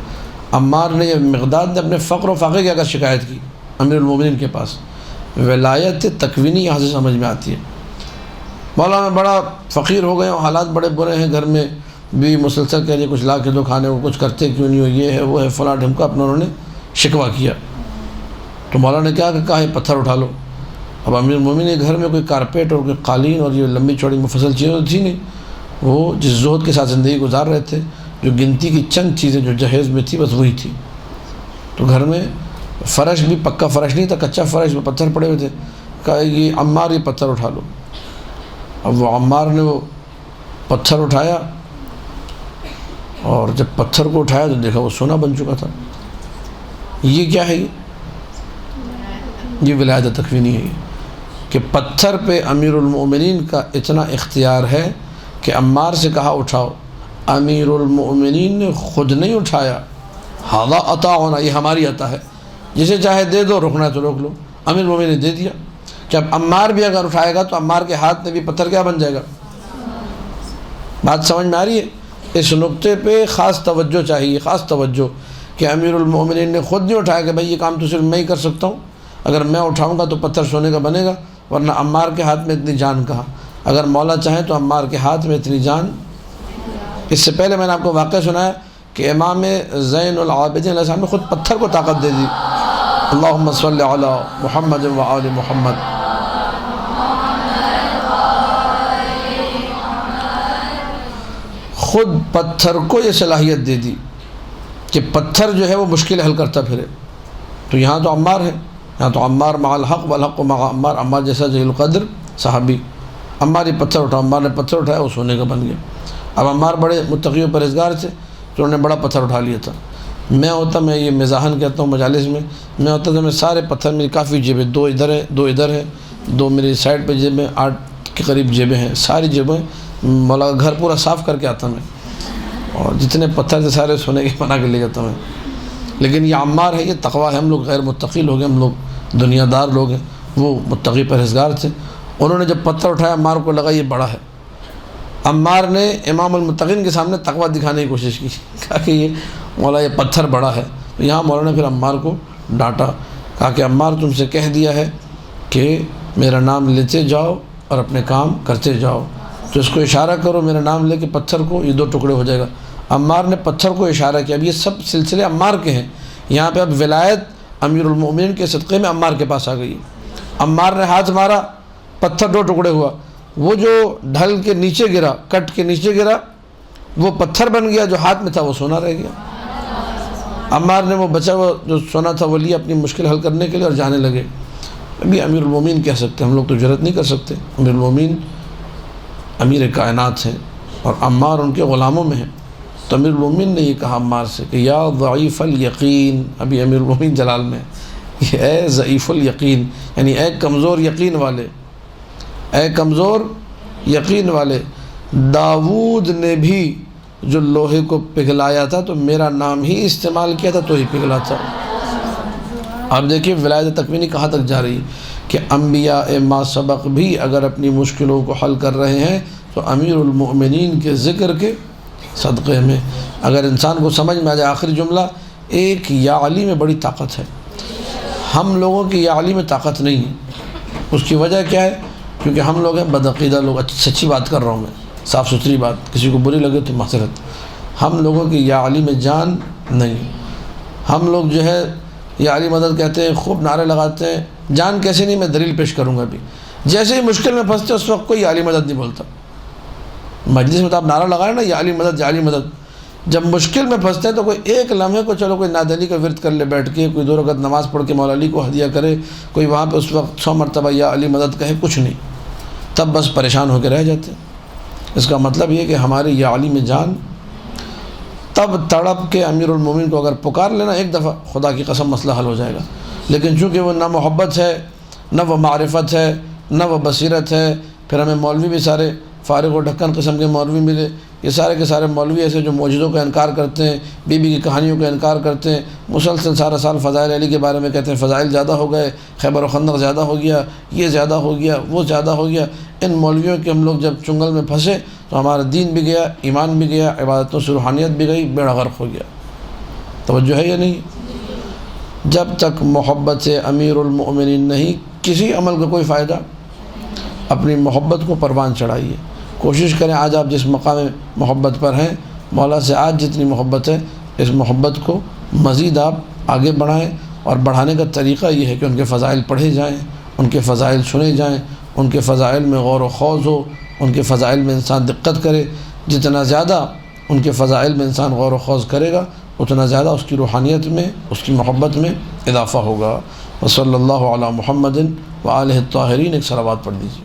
عمار نے یا مقداد نے اپنے فقر و فاقے کی اگر شکایت کی امیر المومنین کے پاس، ولایت تکوینی یہاں سے سمجھ میں آتی ہے۔ مولانا بڑا فقیر ہو گئے ہیں، حالات بڑے برے ہیں، گھر میں بھی مسلسل کہہ رہی کچھ لا کے دو کھانے کو، کچھ کرتے کیوں نہیں ہو، یہ ہے وہ ہے فلاں ڈھمکا، اپنا انہوں نے شکوہ کیا۔ تو مولانا نے کہا کہ کہا یہ پتھر اٹھا لو، اب امیر المومنین کے گھر میں کوئی کارپیٹ اور کوئی قالین اور یہ لمبی چوڑی مفصل چیزیں تو تھی نہیں، وہ جس زہد کے ساتھ زندگی گزار رہے تھے، جو گنتی کی چند چیزیں جو جہیز میں تھی بس وہی تھی۔ تو گھر میں فرش بھی پکا فرش نہیں تھا، کچا فرش میں پتھر پڑے ہوئے تھے۔ کہا یہ عمار یہ پتھر اٹھا لو۔ اب وہ عمار نے وہ پتھر اٹھایا، اور جب پتھر کو اٹھایا تو دیکھا وہ سونا بن چکا تھا۔ یہ کیا ہے؟ یہ ولایت تکوینی ہے، کہ پتھر پہ امیر المؤمنین کا اتنا اختیار ہے کہ عمار سے کہا اٹھاؤ، امیر المؤمنین نے خود نہیں اٹھایا۔ ھذا عطاؤنا، یہ ہماری عطا ہے، جسے چاہے دے دو، رکنا ہے تو روک لو۔ امیر المؤمنین نے دے دیا کہ اب عمار بھی اگر اٹھائے گا تو عمار کے ہاتھ میں بھی پتھر کیا بن جائے گا؟ بات سمجھ میں آ رہی ہے؟ اس نقطے پہ خاص توجہ چاہیے، خاص توجہ، کہ امیر المؤمنین نے خود نہیں اٹھایا کہ بھائی یہ کام تو صرف میں ہی کر سکتا ہوں، اگر میں اٹھاؤں گا تو پتھر سونے کا بنے گا، ورنہ عمار کے ہاتھ میں اتنی جان کہاں؟ اگر مولا چاہیں تو عمار کے ہاتھ میں اتنی جان۔ اس سے پہلے میں نے آپ کو واقعہ سنایا کہ امام زین العابدین علیہ السلام نے خود پتھر کو طاقت دے دی۔ اللہم صلی علی محمد و آل محمد۔ خود پتھر کو یہ صلاحیت دے دی کہ پتھر جو ہے وہ مشکل حل کرتا پھرے۔ تو یہاں تو عمار ہے، یہاں تو عمار مع الحق والحق مع عمار، عمار جیسا جلیل القدر صحابی، عمار یہ پتھر اٹھا، عمار نے پتھر اٹھایا، وہ سونے کا بن گیا۔ اب عمار بڑے متقی و پرہیزگار تھے تو انہوں نے بڑا پتھر اٹھا لیا تھا۔ میں یہ مزاحن کہتا ہوں مجالس میں ہوتا تھا، میں سارے پتھر، میری کافی جیبیں، دو ادھر ہیں، دو ادھر ہیں، دو میری سائڈ پہ جیبیں، 8 کے قریب جیبیں ہیں، ساری جیبیں مولا کا گھر پورا صاف کر کے آتا میں، اور جتنے پتھر تھے سارے سونے کے بنا کے لے جاتا میں۔ لیکن یہ عمار ہے، یہ تقویٰ ہے، ہم لوگ غیر متقی لوگ ہیں، ہم لوگ دنیا دار لوگ ہیں، وہ متقی پرہیزگار تھے۔ انہوں نے جب پتھر اٹھایا، عمار کو لگا یہ بڑا ہے۔ عمار نے امام المتقین کے سامنے تقویٰ دکھانے کی کوشش کی، کہا کہ یہ مولا یہ پتھر بڑا ہے۔ تو یہاں مولا نے پھر عمار کو ڈانٹا، کہا کہ عمار تم سے کہہ دیا ہے کہ میرا نام لیتے جاؤ اور اپنے کام کرتے جاؤ، تو اس کو اشارہ کرو میرا نام لے کے پتھر کو، یہ 2 ٹکڑے ہو جائے گا۔ عمار نے پتھر کو اشارہ کیا۔ اب یہ سب سلسلے عمار کے ہیں، یہاں پہ اب ولایت امیر المؤمنین کے صدقے میں عمار کے پاس آ گئی۔ عمار نے ہاتھ مارا، پتھر 2 ٹکڑے ہوا، وہ جو ڈھل کے نیچے گرا، کٹ کے نیچے گرا، وہ پتھر بن گیا، جو ہاتھ میں تھا وہ سونا رہ گیا۔ عمار نے وہ بچا ہوا جو سونا تھا وہ لیا اپنی مشکل حل کرنے کے لیے اور جانے لگے۔ ابھی امیر المؤمنین کہہ سکتے ہیں، ہم لوگ تو جرأت نہیں کر سکتے۔ امیر المؤمنین امیر کائنات ہیں اور عمار ان کے غلاموں میں ہیں۔ تو امیر المؤمنین نے یہ کہا عمار سے کہ یا ضعیف الیقین، ابھی امیر المؤمنین جلال میں، اے ضعیف الیقین، یعنی اے کمزور یقین والے، اے کمزور یقین والے، داؤد نے بھی جو لوہے کو پگھلایا تھا تو میرا نام ہی استعمال کیا تھا تو ہی پگھلا تھا۔ آپ دیکھیں ولایت تکوینی کہاں تک جا رہی ہے کہ انبیاء ما سبق بھی اگر اپنی مشکلوں کو حل کر رہے ہیں تو امیر المؤمنین کے ذکر کے صدقے میں۔ اگر انسان کو سمجھ میں آ جائے آخری جملہ، ایک یا علی میں بڑی طاقت ہے، ہم لوگوں کی یا علی میں طاقت نہیں ہے۔ اس کی وجہ کیا ہے؟ کیونکہ ہم لوگ ہیں بدعقیدہ لوگ، سچی بات کر رہا ہوں میں، صاف ستھری بات، کسی کو بری لگے تو معذرت۔ ہم لوگوں کی یا علی میں جان نہیں، ہم لوگ جو ہے یا علی مدد کہتے ہیں، خوب نعرے لگاتے ہیں، جان کیسے نہیں، میں دلیل پیش کروں گا ابھی۔ جیسے ہی مشکل میں پھنستے اس وقت کوئی یا علی مدد نہیں بولتا۔ مجلس میں تو آپ نعرہ لگائیں نا یا علی مدد، یا علی مدد، جب مشکل میں پھنستے ہیں تو کوئی ایک لمحے کو چلو کوئی نادلی کا ورد کر لے بیٹھ کے، کوئی 2 رکعت نماز پڑھ کے مولا علی کو ہدیہ کرے، کوئی وہاں پہ اس وقت 100 مرتبہ یا علی مدد کہے، کچھ نہیں، تب بس پریشان ہو کے رہ جاتے ہیں۔ اس کا مطلب یہ کہ ہماری یا علی میں جان، تب تڑپ کے امیر المومنین کو اگر پکار لینا ایک دفعہ، خدا کی قسم مسئلہ حل ہو جائے گا۔ لیکن چونکہ وہ نہ محبت ہے، نہ وہ معرفت ہے، نہ وہ بصیرت ہے، پھر ہمیں مولوی بھی سارے فارغ و ڈھکن قسم کے مولوی ملے، یہ سارے کے سارے مولوی ایسے جو معجزوں کا انکار کرتے ہیں، بی بی کی کہانیوں کا انکار کرتے ہیں، مسلسل سارا سال فضائل علی کے بارے میں کہتے ہیں فضائل زیادہ ہو گئے، خیبر و خندق زیادہ ہو گیا، یہ زیادہ ہو گیا، وہ زیادہ ہو گیا۔ ان مولویوں کے ہم لوگ جب چنگل میں پھنسے تو ہمارا دین بھی گیا، ایمان بھی گیا، عبادتوں سے روحانیت بھی گئی، بیڑا غرق ہو گیا۔ توجہ ہے یا نہیں؟ جب تک محبت سے امیر المؤمنین نہیں، کسی عمل کا کوئی فائدہ۔ اپنی محبت کو پروان چڑھائیے، کوشش کریں آج آپ جس مقام محبت پر ہیں، مولا سے آج جتنی محبت ہے، اس محبت کو مزید آپ آگے بڑھائیں، اور بڑھانے کا طریقہ یہ ہے کہ ان کے فضائل پڑھے جائیں، ان کے فضائل سنے جائیں، ان کے فضائل میں غور و خوض ہو، ان کے فضائل میں انسان دقت کرے۔ جتنا زیادہ ان کے فضائل میں انسان غور و خوض کرے گا اتنا زیادہ اس کی روحانیت میں، اس کی محبت میں اضافہ ہوگا۔ وصلی اللہ علی محمد وآلہ الطاہرین۔ ایک صلوات پڑھ دیجیے۔